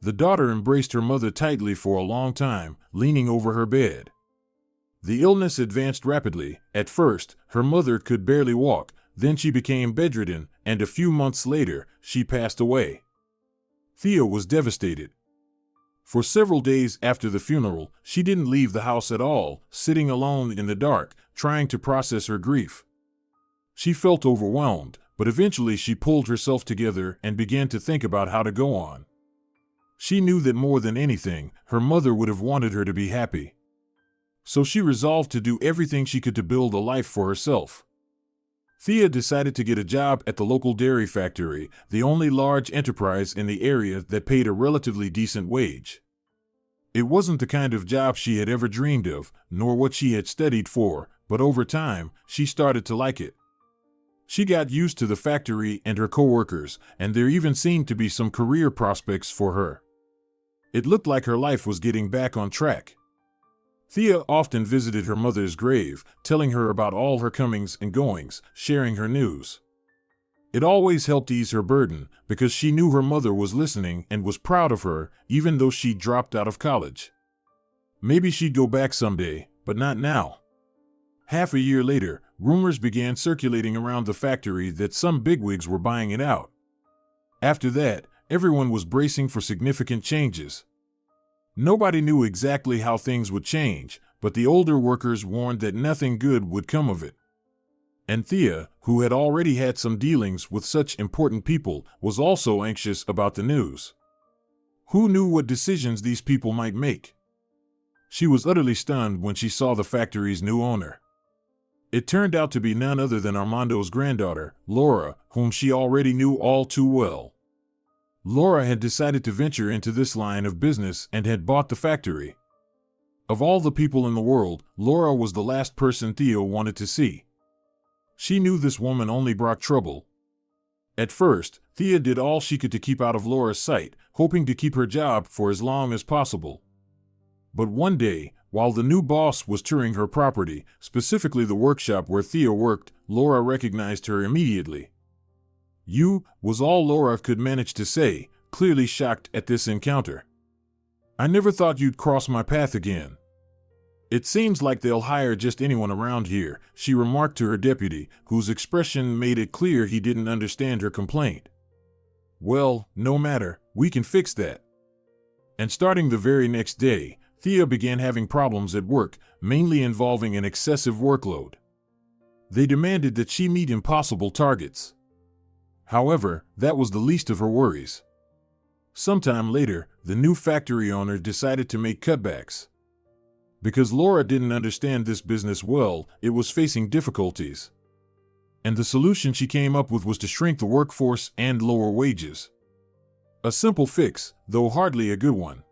The daughter embraced her mother tightly for a long time, leaning over her bed. The illness advanced rapidly. At first, her mother could barely walk, then she became bedridden, and a few months later, she passed away. Thea was devastated. For several days after the funeral, she didn't leave the house at all, sitting alone in the dark, trying to process her grief. She felt overwhelmed, but eventually she pulled herself together and began to think about how to go on. She knew that more than anything, her mother would have wanted her to be happy. So she resolved to do everything she could to build a life for herself. Thea decided to get a job at the local dairy factory, the only large enterprise in the area that paid a relatively decent wage. It wasn't the kind of job she had ever dreamed of, nor what she had studied for, but over time, she started to like it. She got used to the factory and her coworkers, and there even seemed to be some career prospects for her. It looked like her life was getting back on track. Thea often visited her mother's grave, telling her about all her comings and goings, sharing her news. It always helped ease her burden, because she knew her mother was listening and was proud of her, even though she dropped out of college. Maybe she'd go back someday, but not now. Half a year later, rumors began circulating around the factory that some bigwigs were buying it out. After that, everyone was bracing for significant changes. Nobody knew exactly how things would change, but the older workers warned that nothing good would come of it. And Thea, who had already had some dealings with such important people, was also anxious about the news. Who knew what decisions these people might make? She was utterly stunned when she saw the factory's new owner. It turned out to be none other than Armando's granddaughter, Laura, whom she already knew all too well. Laura had decided to venture into this line of business and had bought the factory. Of all the people in the world, Laura was the last person Thea wanted to see. She knew this woman only brought trouble. At first, Thea did all she could to keep out of Laura's sight, hoping to keep her job for as long as possible. But one day, while the new boss was touring her property, specifically the workshop where Thea worked, Laura recognized her immediately. "You," was all Laura could manage to say, clearly shocked at this encounter. "I never thought you'd cross my path again." "It seems like they'll hire just anyone around here," she remarked to her deputy, whose expression made it clear he didn't understand her complaint. "Well, no matter, we can fix that." And starting the very next day, Thea began having problems at work, mainly involving an excessive workload. They demanded that she meet impossible targets. However, that was the least of her worries. Sometime later, the new factory owner decided to make cutbacks. Because Laura didn't understand this business well, it was facing difficulties. And the solution she came up with was to shrink the workforce and lower wages. A simple fix, though hardly a good one.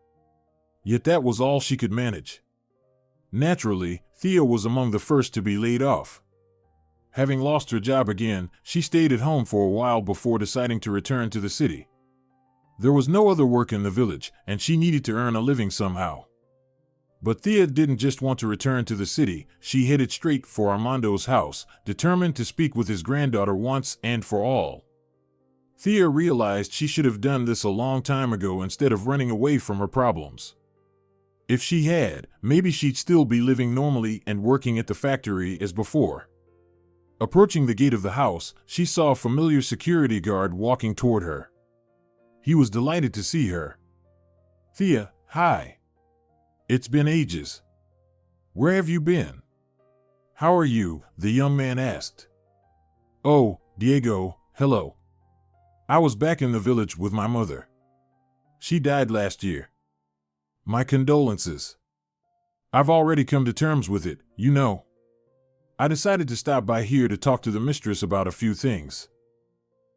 Yet that was all she could manage. Naturally, Thea was among the first to be laid off. Having lost her job again, she stayed at home for a while before deciding to return to the city. There was no other work in the village, and she needed to earn a living somehow. But Thea didn't just want to return to the city, she headed straight for Armando's house, determined to speak with his granddaughter once and for all. Thea realized she should have done this a long time ago instead of running away from her problems. If she had, maybe she'd still be living normally and working at the factory as before. Approaching the gate of the house, she saw a familiar security guard walking toward her. He was delighted to see her. "Thea, hi. It's been ages. Where have you been?" "How are you?" the young man asked. "Oh, Diego, hello. I was back in the village with my mother. She died last year. My condolences. I've already come to terms with it, you know. I decided to stop by here to talk to the mistress about a few things."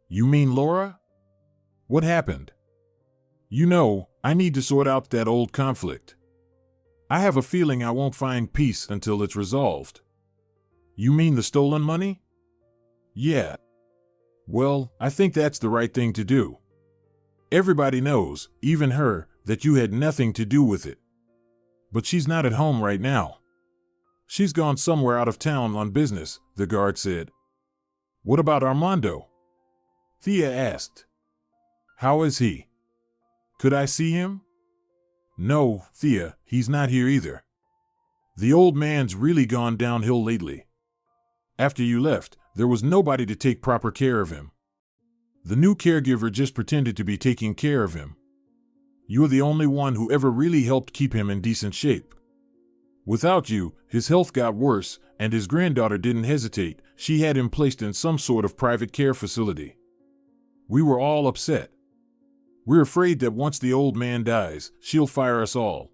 "You mean Laura? What happened?" "You know, I need to sort out that old conflict. I have a feeling I won't find peace until it's resolved." "You mean the stolen money?" "Yeah. Well, I think that's the right thing to do. Everybody knows, even her, that you had nothing to do with it. But she's not at home right now. She's gone somewhere out of town on business," the guard said. "What about Armando?" Thea asked. "How is he? Could I see him?" "No, Thea, he's not here either. The old man's really gone downhill lately. After you left, there was nobody to take proper care of him. The new caregiver just pretended to be taking care of him. You're the only one who ever really helped keep him in decent shape. Without you, his health got worse, and his granddaughter didn't hesitate. She had him placed in some sort of private care facility. We were all upset. We're afraid that once the old man dies, she'll fire us all.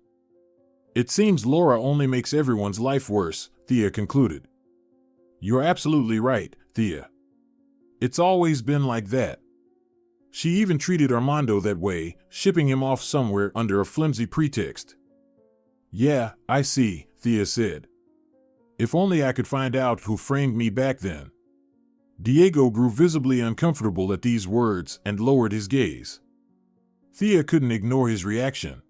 It seems Laura only makes everyone's life worse," Thea concluded. "You're absolutely right, Thea. It's always been like that. She even treated Armando that way, shipping him off somewhere under a flimsy pretext." "Yeah, I see," Thea said. "If only I could find out who framed me back then." Diego grew visibly uncomfortable at these words and lowered his gaze. Thea couldn't ignore his reaction.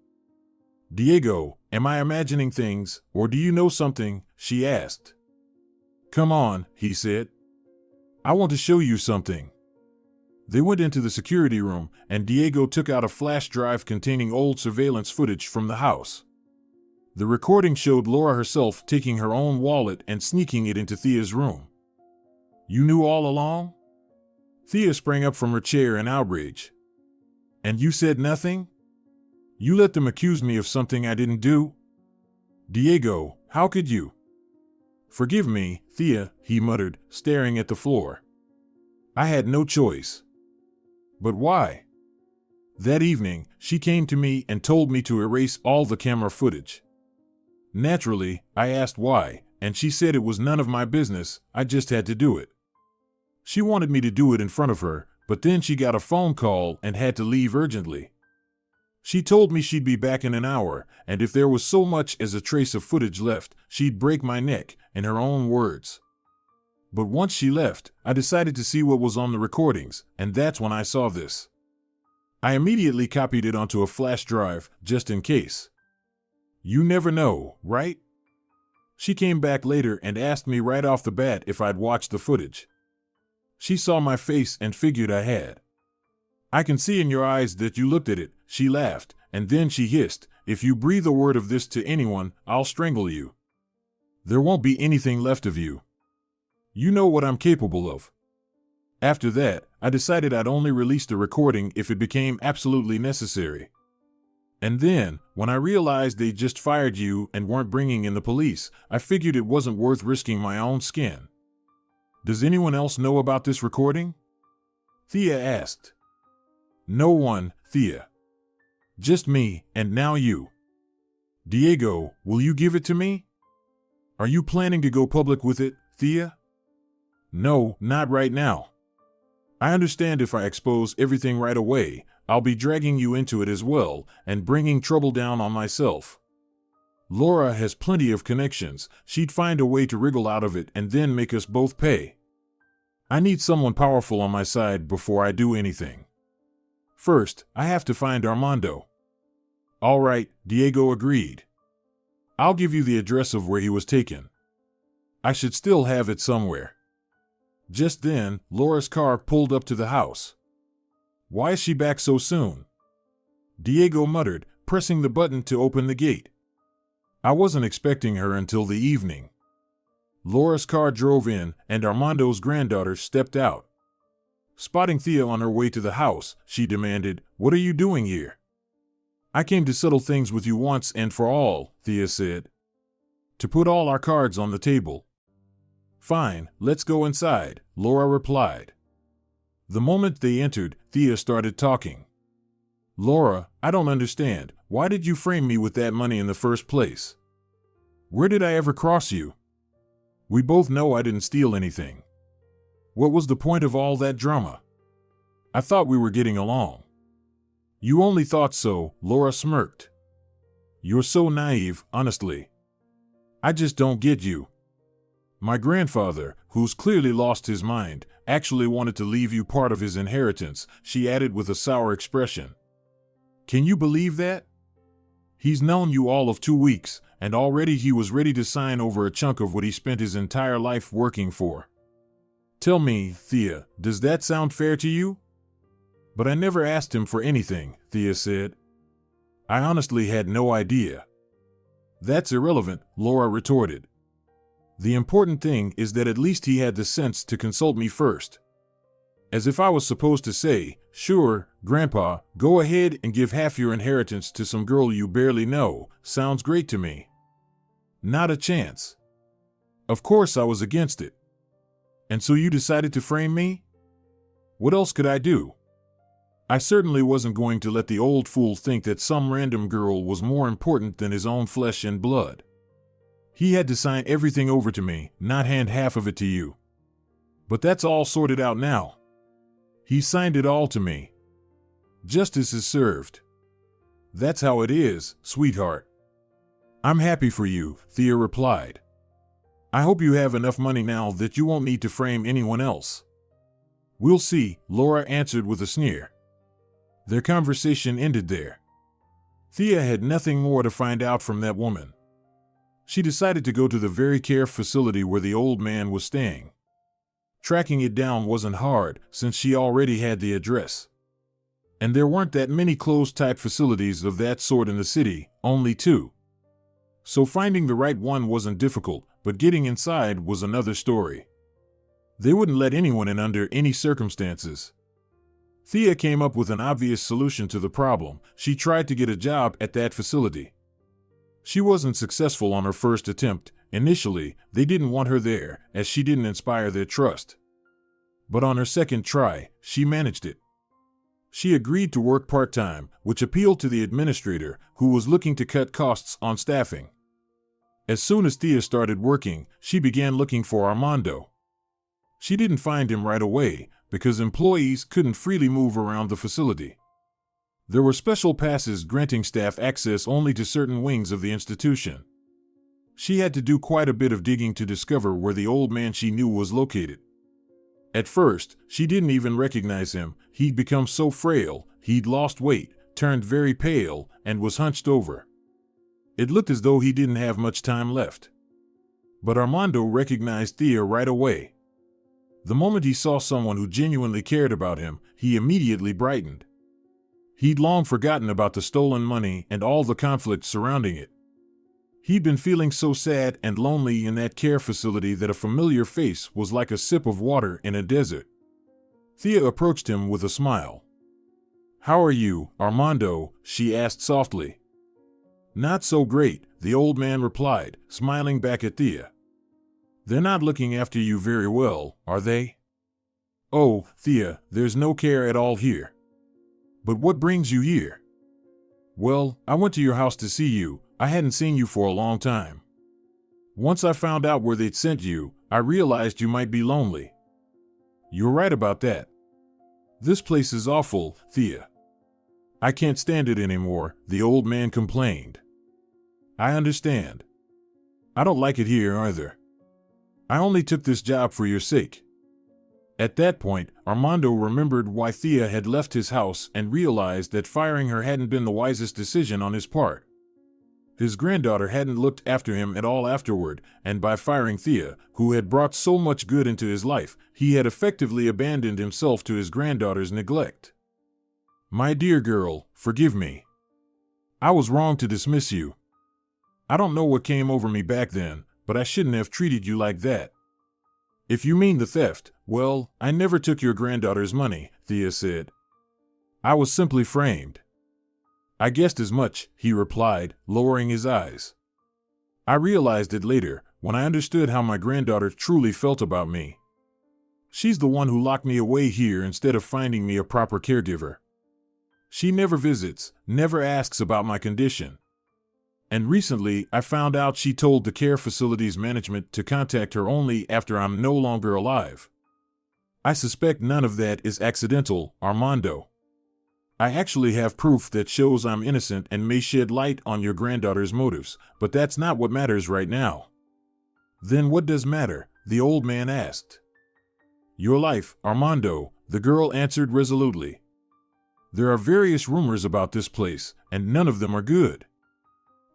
"Diego, am I imagining things, or do you know something?" she asked. "Come on," he said. "I want to show you something." They went into the security room, and Diego took out a flash drive containing old surveillance footage from the house. The recording showed Laura herself taking her own wallet and sneaking it into Thea's room. "You knew all along?" Thea sprang up from her chair in outrage. "And you said nothing? You let them accuse me of something I didn't do? Diego, how could you?" "Forgive me, Thea," he muttered, staring at the floor. "I had no choice." "But why?" "That evening, she came to me and told me to erase all the camera footage. Naturally, I asked why, and she said it was none of my business, I just had to do it. She wanted me to do it in front of her, but then she got a phone call and had to leave urgently. She told me she'd be back in an hour, and if there was so much as a trace of footage left, she'd break my neck, in her own words. But once she left, I decided to see what was on the recordings, and that's when I saw this. I immediately copied it onto a flash drive, just in case. You never know, right? She came back later and asked me right off the bat if I'd watched the footage. She saw my face and figured I had. I can see in your eyes that you looked at it, she laughed, and then she hissed, if you breathe a word of this to anyone, I'll strangle you. There won't be anything left of you. You know what I'm capable of. After that, I decided I'd only release the recording if it became absolutely necessary. And then, when I realized they just fired you and weren't bringing in the police, I figured it wasn't worth risking my own skin. Does anyone else know about this recording? Thea asked. No one, Thea. Just me, and now you. Diego, will you give it to me? Are you planning to go public with it, Thea? No, not right now. I understand if I expose everything right away, I'll be dragging you into it as well, and bringing trouble down on myself. Laura has plenty of connections, she'd find a way to wriggle out of it and then make us both pay. I need someone powerful on my side before I do anything. First, I have to find Armando. All right, Diego agreed. I'll give you the address of where he was taken. I should still have it somewhere. Just then, Laura's car pulled up to the house. Why is she back so soon? Diego muttered, pressing the button to open the gate. I wasn't expecting her until the evening. Laura's car drove in, and Armando's granddaughter stepped out. Spotting Thea on her way to the house, she demanded, "What are you doing here?" "I came to settle things with you once and for all," Thea said. "To put all our cards on the table." "Fine, let's go inside," Laura replied. The moment they entered, Thea started talking. "Laura, I don't understand. Why did you frame me with that money in the first place? Where did I ever cross you? We both know I didn't steal anything. What was the point of all that drama? I thought we were getting along." "You only thought so," Laura smirked. "You're so naive, honestly. I just don't get you. My grandfather, who's clearly lost his mind, actually wanted to leave you part of his inheritance," she added with a sour expression. "Can you believe that? He's known you all of 2 weeks, and already he was ready to sign over a chunk of what he spent his entire life working for. Tell me, Thea, does that sound fair to you?" "But I never asked him for anything," Thea said. "I honestly had no idea." "That's irrelevant," Laura retorted. "The important thing is that at least he had the sense to consult me first. As if I was supposed to say, 'Sure, Grandpa, go ahead and give half your inheritance to some girl you barely know. Sounds great to me.' Not a chance. Of course I was against it. And so you decided to frame me? What else could I do? I certainly wasn't going to let the old fool think that some random girl was more important than his own flesh and blood. He had to sign everything over to me, not hand half of it to you. But that's all sorted out now. He signed it all to me. Justice is served. That's how it is, sweetheart." "I'm happy for you," Thea replied. "I hope you have enough money now that you won't need to frame anyone else." "We'll see," Laura answered with a sneer. Their conversation ended there. Thea had nothing more to find out from that woman. She decided to go to the very care facility where the old man was staying. Tracking it down wasn't hard, since she already had the address. And there weren't that many closed-type facilities of that sort in the city, only 2. So finding the right one wasn't difficult, but getting inside was another story. They wouldn't let anyone in under any circumstances. Thea came up with an obvious solution to the problem. She tried to get a job at that facility. She wasn't successful on her first attempt. Initially, they didn't want her there, as she didn't inspire their trust. But on her second try, she managed it. She agreed to work part-time, which appealed to the administrator, who was looking to cut costs on staffing. As soon as Thea started working, she began looking for Armando. She didn't find him right away, because employees couldn't freely move around the facility. There were special passes granting staff access only to certain wings of the institution. She had to do quite a bit of digging to discover where the old man she knew was located. At first, she didn't even recognize him. He'd become so frail, he'd lost weight, turned very pale, and was hunched over. It looked as though he didn't have much time left. But Armando recognized Thea right away. The moment he saw someone who genuinely cared about him, he immediately brightened. He'd long forgotten about the stolen money and all the conflict surrounding it. He'd been feeling so sad and lonely in that care facility that a familiar face was like a sip of water in a desert. Thea approached him with a smile. "How are you, Armando?" she asked softly. "Not so great," the old man replied, smiling back at Thea. "They're not looking after you very well, are they?" "Oh, Thea, there's no care at all here." "But what brings you here?" "Well, I went to your house to see you. I hadn't seen you for a long time. Once I found out where they'd sent you, I realized you might be lonely." "You're right about that. This place is awful, Thea." "I can't stand it anymore," the old man complained. "I understand. I don't like it here either. I only took this job for your sake." At that point, Armando remembered why Thea had left his house and realized that firing her hadn't been the wisest decision on his part. His granddaughter hadn't looked after him at all afterward, and by firing Thea, who had brought so much good into his life, he had effectively abandoned himself to his granddaughter's neglect. "My dear girl, forgive me. I was wrong to dismiss you. I don't know what came over me back then, but I shouldn't have treated you like that." "If you mean the theft, well, I never took your granddaughter's money," Thea said. "I was simply framed." "I guessed as much," he replied, lowering his eyes. "I realized it later, when I understood how my granddaughter truly felt about me. She's the one who locked me away here instead of finding me a proper caregiver. She never visits, never asks about my condition. And recently, I found out she told the care facility's management to contact her only after I'm no longer alive. I suspect none of that is accidental, Armando. I actually have proof that shows I'm innocent and may shed light on your granddaughter's motives, but that's not what matters right now." "Then what does matter?" the old man asked. "Your life, Armando," the girl answered resolutely. "There are various rumors about this place, and none of them are good.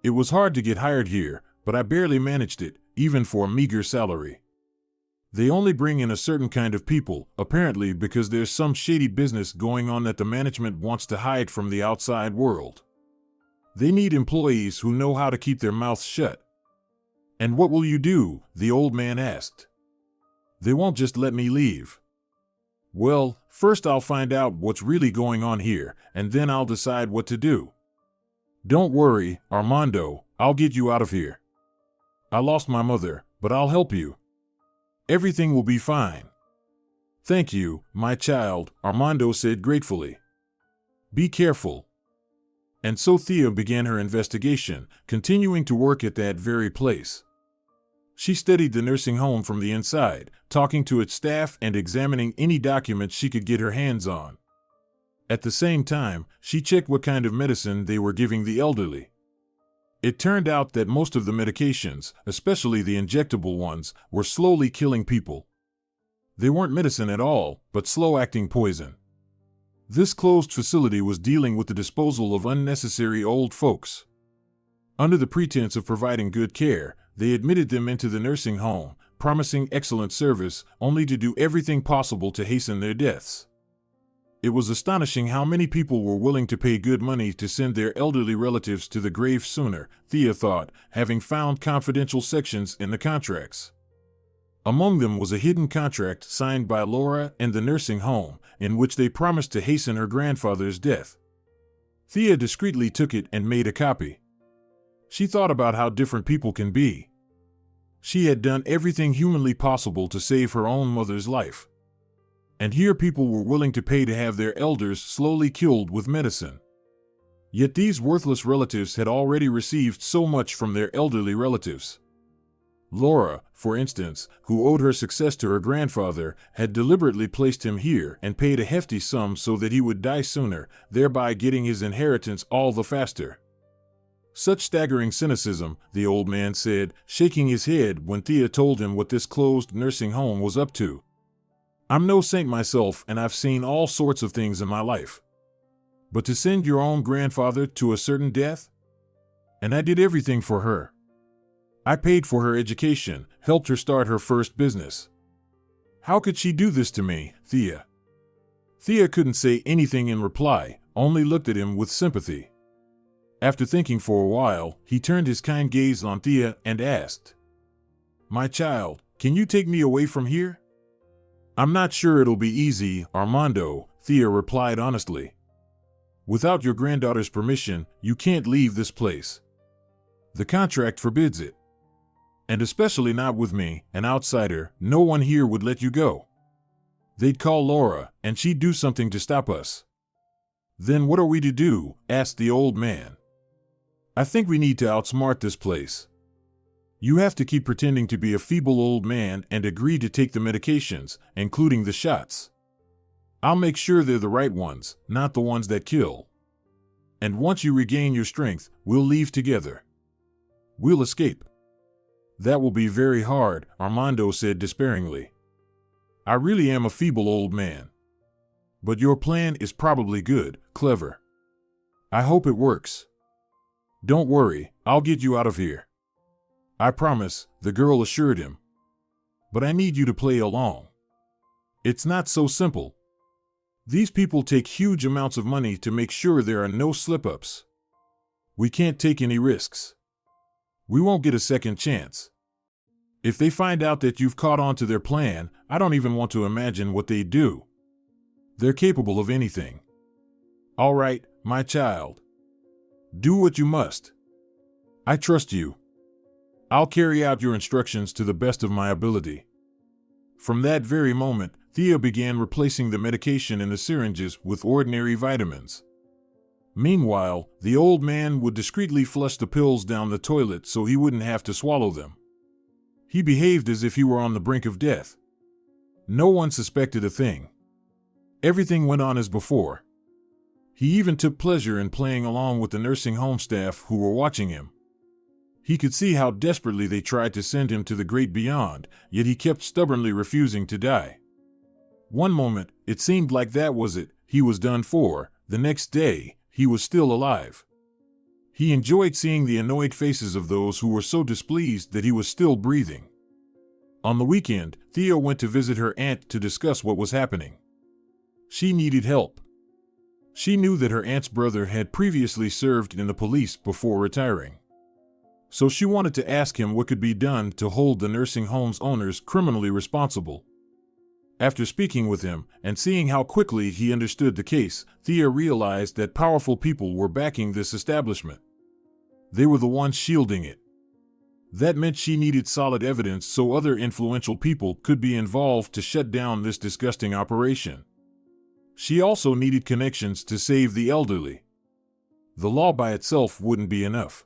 It was hard to get hired here, but I barely managed it, even for a meager salary. They only bring in a certain kind of people, apparently because there's some shady business going on that the management wants to hide from the outside world. They need employees who know how to keep their mouths shut." "And what will you do?" the old man asked. "They won't just let me leave." "Well, first I'll find out what's really going on here, and then I'll decide what to do. Don't worry, Armando, I'll get you out of here. I lost my mother, but I'll help you. Everything will be fine." "Thank you, my child," Armando said gratefully. "Be careful." And so Thea began her investigation, continuing to work at that very place. She studied the nursing home from the inside, talking to its staff and examining any documents she could get her hands on. At the same time, she checked what kind of medicine they were giving the elderly. It turned out that most of the medications, especially the injectable ones, were slowly killing people. They weren't medicine at all, but slow-acting poison. This closed facility was dealing with the disposal of unnecessary old folks. Under the pretense of providing good care, they admitted them into the nursing home, promising excellent service, only to do everything possible to hasten their deaths. It was astonishing how many people were willing to pay good money to send their elderly relatives to the grave sooner, Thea thought, having found confidential sections in the contracts. Among them was a hidden contract signed by Laura and the nursing home, in which they promised to hasten her grandfather's death. Thea discreetly took it and made a copy. She thought about how different people can be. She had done everything humanly possible to save her own mother's life. And here people were willing to pay to have their elders slowly killed with medicine. Yet these worthless relatives had already received so much from their elderly relatives. Laura, for instance, who owed her success to her grandfather, had deliberately placed him here and paid a hefty sum so that he would die sooner, thereby getting his inheritance all the faster. Such staggering cynicism, the old man said, shaking his head when Thea told him what this closed nursing home was up to. I'm no saint myself, and I've seen all sorts of things in my life. But to send your own grandfather to a certain death? And I did everything for her. I paid for her education, helped her start her first business. How could she do this to me, Thea? Thea couldn't say anything in reply, only looked at him with sympathy. After thinking for a while, he turned his kind gaze on Thea and asked, "My child, can you take me away from here?" "I'm not sure it'll be easy, Armando," Thea replied honestly. "Without your granddaughter's permission, you can't leave this place. The contract forbids it. And especially not with me, an outsider, no one here would let you go. They'd call Laura, and she'd do something to stop us." "Then what are we to do?" asked the old man. "I think we need to outsmart this place. You have to keep pretending to be a feeble old man and agree to take the medications, including the shots. I'll make sure they're the right ones, not the ones that kill. And once you regain your strength, we'll leave together. We'll escape." "That will be very hard," Armando said despairingly. "I really am a feeble old man. But your plan is probably good, clever. I hope it works. Don't worry, I'll get you out of here. I promise," the girl assured him. "But I need you to play along. It's not so simple. These people take huge amounts of money to make sure there are no slip-ups. We can't take any risks. We won't get a second chance. If they find out that you've caught on to their plan, I don't even want to imagine what they'd do. They're capable of anything. All right, my child. Do what you must. I trust you. I'll carry out your instructions to the best of my ability." From that very moment, Thea began replacing the medication in the syringes with ordinary vitamins. Meanwhile, the old man would discreetly flush the pills down the toilet so he wouldn't have to swallow them. He behaved as if he were on the brink of death. No one suspected a thing. Everything went on as before. He even took pleasure in playing along with the nursing home staff who were watching him. He could see how desperately they tried to send him to the great beyond, yet he kept stubbornly refusing to die. One moment, it seemed like that was it, he was done for. The next day, he was still alive. He enjoyed seeing the annoyed faces of those who were so displeased that he was still breathing. On the weekend, Thea went to visit her aunt to discuss what was happening. She needed help. She knew that her aunt's brother had previously served in the police before retiring. So she wanted to ask him what could be done to hold the nursing home's owners criminally responsible. After speaking with him and seeing how quickly he understood the case, Thea realized that powerful people were backing this establishment. They were the ones shielding it. That meant she needed solid evidence so other influential people could be involved to shut down this disgusting operation. She also needed connections to save the elderly. The law by itself wouldn't be enough.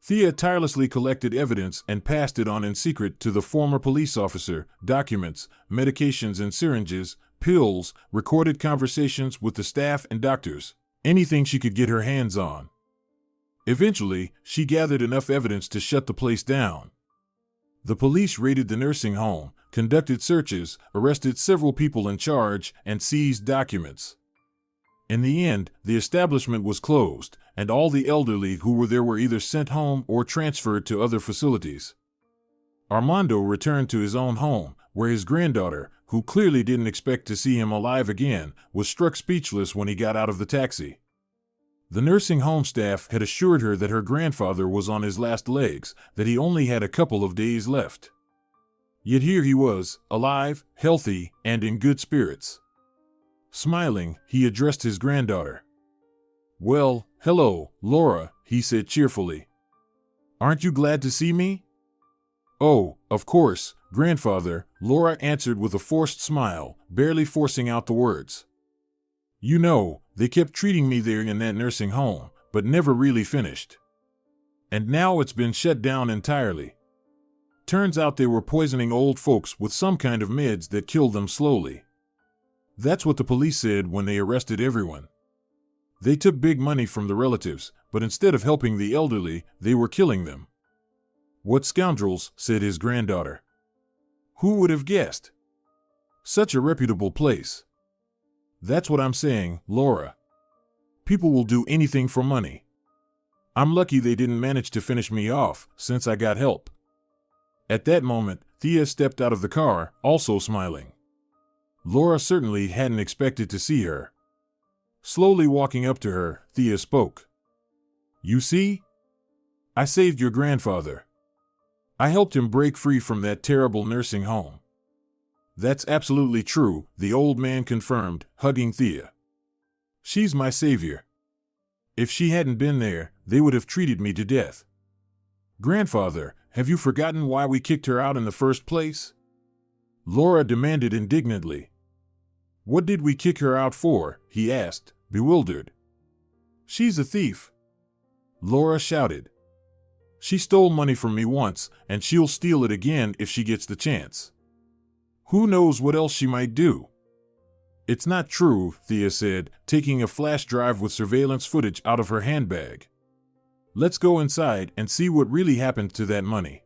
Thea tirelessly collected evidence and passed it on in secret to the former police officer: documents, medications and syringes, pills, recorded conversations with the staff and doctors, anything she could get her hands on. Eventually, she gathered enough evidence to shut the place down. The police raided the nursing home, conducted searches, arrested several people in charge, and seized documents. In the end, the establishment was closed, and all the elderly who were there were either sent home or transferred to other facilities. Armando returned to his own home, where his granddaughter, who clearly didn't expect to see him alive again, was struck speechless when he got out of the taxi. The nursing home staff had assured her that her grandfather was on his last legs, that he only had a couple of days left. Yet here he was, alive, healthy, and in good spirits. Smiling, he addressed his granddaughter. "Well, hello, Laura," he said cheerfully. "Aren't you glad to see me?" "Oh, of course, grandfather," Laura answered with a forced smile, barely forcing out the words. "You know, they kept treating me there in that nursing home, but never really finished. And now it's been shut down entirely. Turns out they were poisoning old folks with some kind of meds that killed them slowly. That's what the police said when they arrested everyone. They took big money from the relatives, but instead of helping the elderly, they were killing them. What scoundrels, said his granddaughter. Who would have guessed? Such a reputable place. That's what I'm saying, Laura. People will do anything for money. I'm lucky they didn't manage to finish me off, since I got help. At that moment, Thea stepped out of the car, also smiling. Laura certainly hadn't expected to see her. Slowly walking up to her, Thea spoke. You see? I saved your grandfather. I helped him break free from that terrible nursing home. That's absolutely true, the old man confirmed, hugging Thea. She's my savior. If she hadn't been there, they would have treated me to death. Grandfather, have you forgotten why we kicked her out in the first place? Laura demanded indignantly. What did we kick her out for? He asked, bewildered. She's a thief. Laura shouted. She stole money from me once, and she'll steal it again if she gets the chance. Who knows what else she might do? It's not true, Thea said, taking a flash drive with surveillance footage out of her handbag. Let's go inside and see what really happened to that money.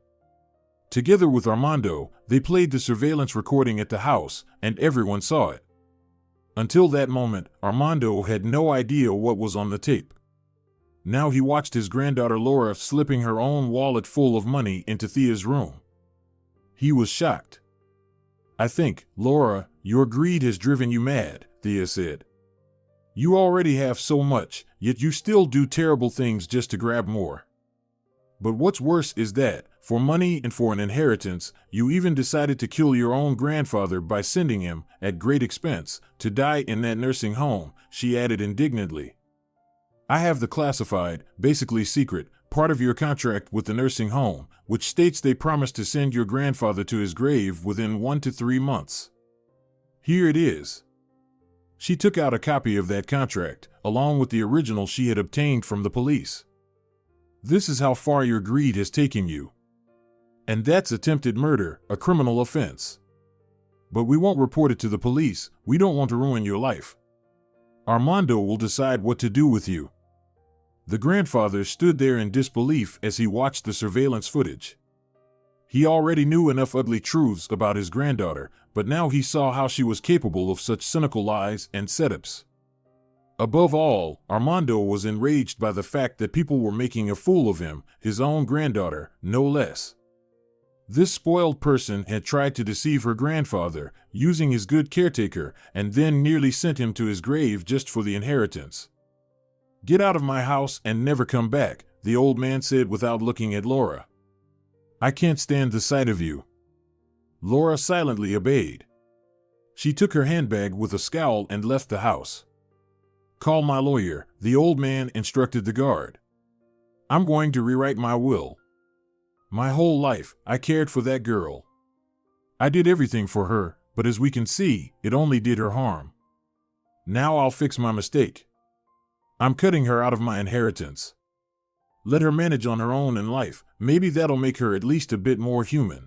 Together with Armando, they played the surveillance recording at the house, and everyone saw it. Until that moment, Armando had no idea what was on the tape. Now he watched his granddaughter Laura slipping her own wallet full of money into Thea's room. He was shocked. I think, Laura, your greed has driven you mad, Thea said. You already have so much, yet you still do terrible things just to grab more. But what's worse is that, for money and for an inheritance, you even decided to kill your own grandfather by sending him, at great expense, to die in that nursing home, she added indignantly. I have the classified, basically secret, part of your contract with the nursing home, which states they promised to send your grandfather to his grave within 1 to 3 months. Here it is. She took out a copy of that contract, along with the original she had obtained from the police. This is how far your greed has taken you. And that's attempted murder, a criminal offense. But we won't report it to the police, we don't want to ruin your life. Armando will decide what to do with you. The grandfather stood there in disbelief as he watched the surveillance footage. He already knew enough ugly truths about his granddaughter, but now he saw how she was capable of such cynical lies and setups. Above all, Armando was enraged by the fact that people were making a fool of him, his own granddaughter, no less. This spoiled person had tried to deceive her grandfather, using his good caretaker, and then nearly sent him to his grave just for the inheritance. Get out of my house and never come back, the old man said without looking at Laura. I can't stand the sight of you. Laura silently obeyed. She took her handbag with a scowl and left the house. Call my lawyer, the old man instructed the guard. I'm going to rewrite my will. My whole life, I cared for that girl. I did everything for her, but as we can see, it only did her harm. Now I'll fix my mistake. I'm cutting her out of my inheritance. Let her manage on her own in life, maybe that'll make her at least a bit more human.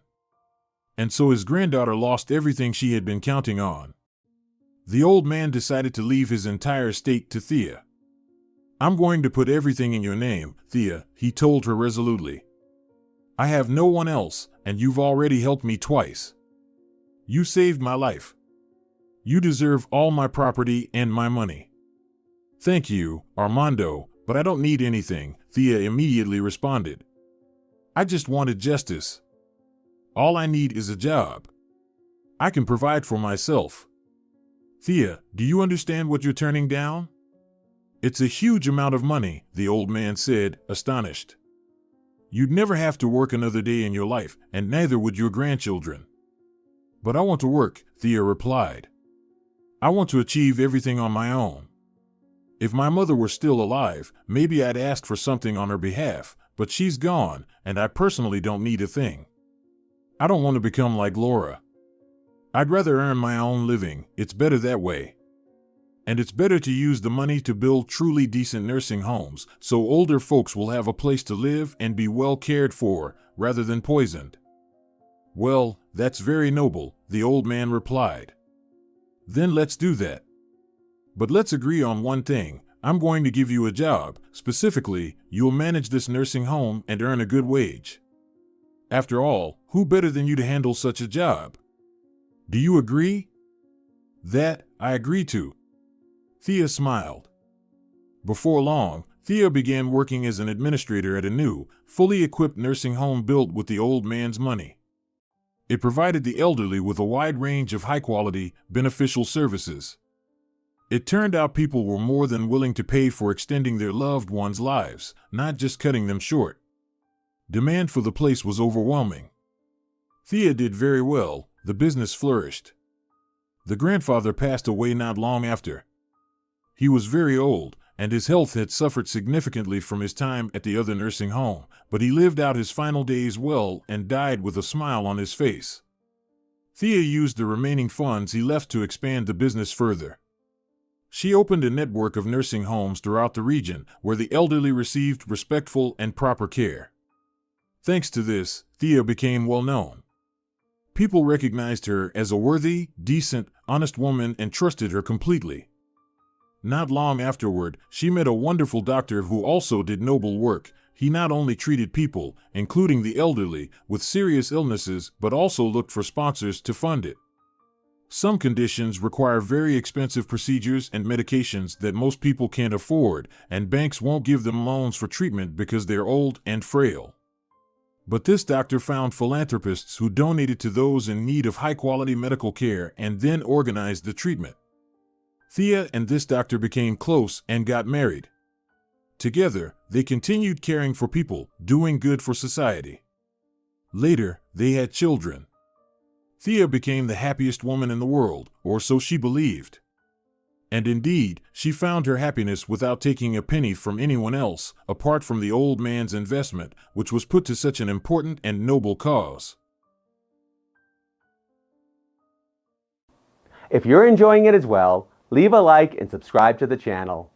And so his granddaughter lost everything she had been counting on. The old man decided to leave his entire estate to Thea. I'm going to put everything in your name, Thea, he told her resolutely. I have no one else, and you've already helped me twice. You saved my life. You deserve all my property and my money. Thank you, Armando, but I don't need anything, Thea immediately responded. I just wanted justice. All I need is a job. I can provide for myself. Thea, do you understand what you're turning down? It's a huge amount of money, the old man said, astonished. You'd never have to work another day in your life, and neither would your grandchildren. But I want to work, Thea replied. I want to achieve everything on my own. If my mother were still alive, maybe I'd ask for something on her behalf, but she's gone, and I personally don't need a thing. I don't want to become like Laura. I'd rather earn my own living, it's better that way. And it's better to use the money to build truly decent nursing homes, so older folks will have a place to live and be well cared for, rather than poisoned. Well, that's very noble, the old man replied. Then let's do that. But let's agree on one thing, I'm going to give you a job. Specifically, you'll manage this nursing home and earn a good wage. After all, who better than you to handle such a job? Do you agree?" "That, I agree to." Thea smiled. Before long, Thea began working as an administrator at a new, fully equipped nursing home built with the old man's money. It provided the elderly with a wide range of high-quality, beneficial services. It turned out people were more than willing to pay for extending their loved ones' lives, not just cutting them short. Demand for the place was overwhelming. Thea did very well. The business flourished. The grandfather passed away not long after. He was very old, and his health had suffered significantly from his time at the other nursing home, but he lived out his final days well and died with a smile on his face. Thea used the remaining funds he left to expand the business further. She opened a network of nursing homes throughout the region where the elderly received respectful and proper care. Thanks to this, Thea became well known. People recognized her as a worthy, decent, honest woman and trusted her completely. Not long afterward, she met a wonderful doctor who also did noble work. He not only treated people, including the elderly, with serious illnesses, but also looked for sponsors to fund it. Some conditions require very expensive procedures and medications that most people can't afford, and banks won't give them loans for treatment because they're old and frail. But this doctor found philanthropists who donated to those in need of high-quality medical care and then organized the treatment. Thea and this doctor became close and got married. Together, they continued caring for people, doing good for society. Later, they had children. Thea became the happiest woman in the world, or so she believed. And indeed, she found her happiness without taking a penny from anyone else, apart from the old man's investment, which was put to such an important and noble cause. If you're enjoying it as well, leave a like and subscribe to the channel.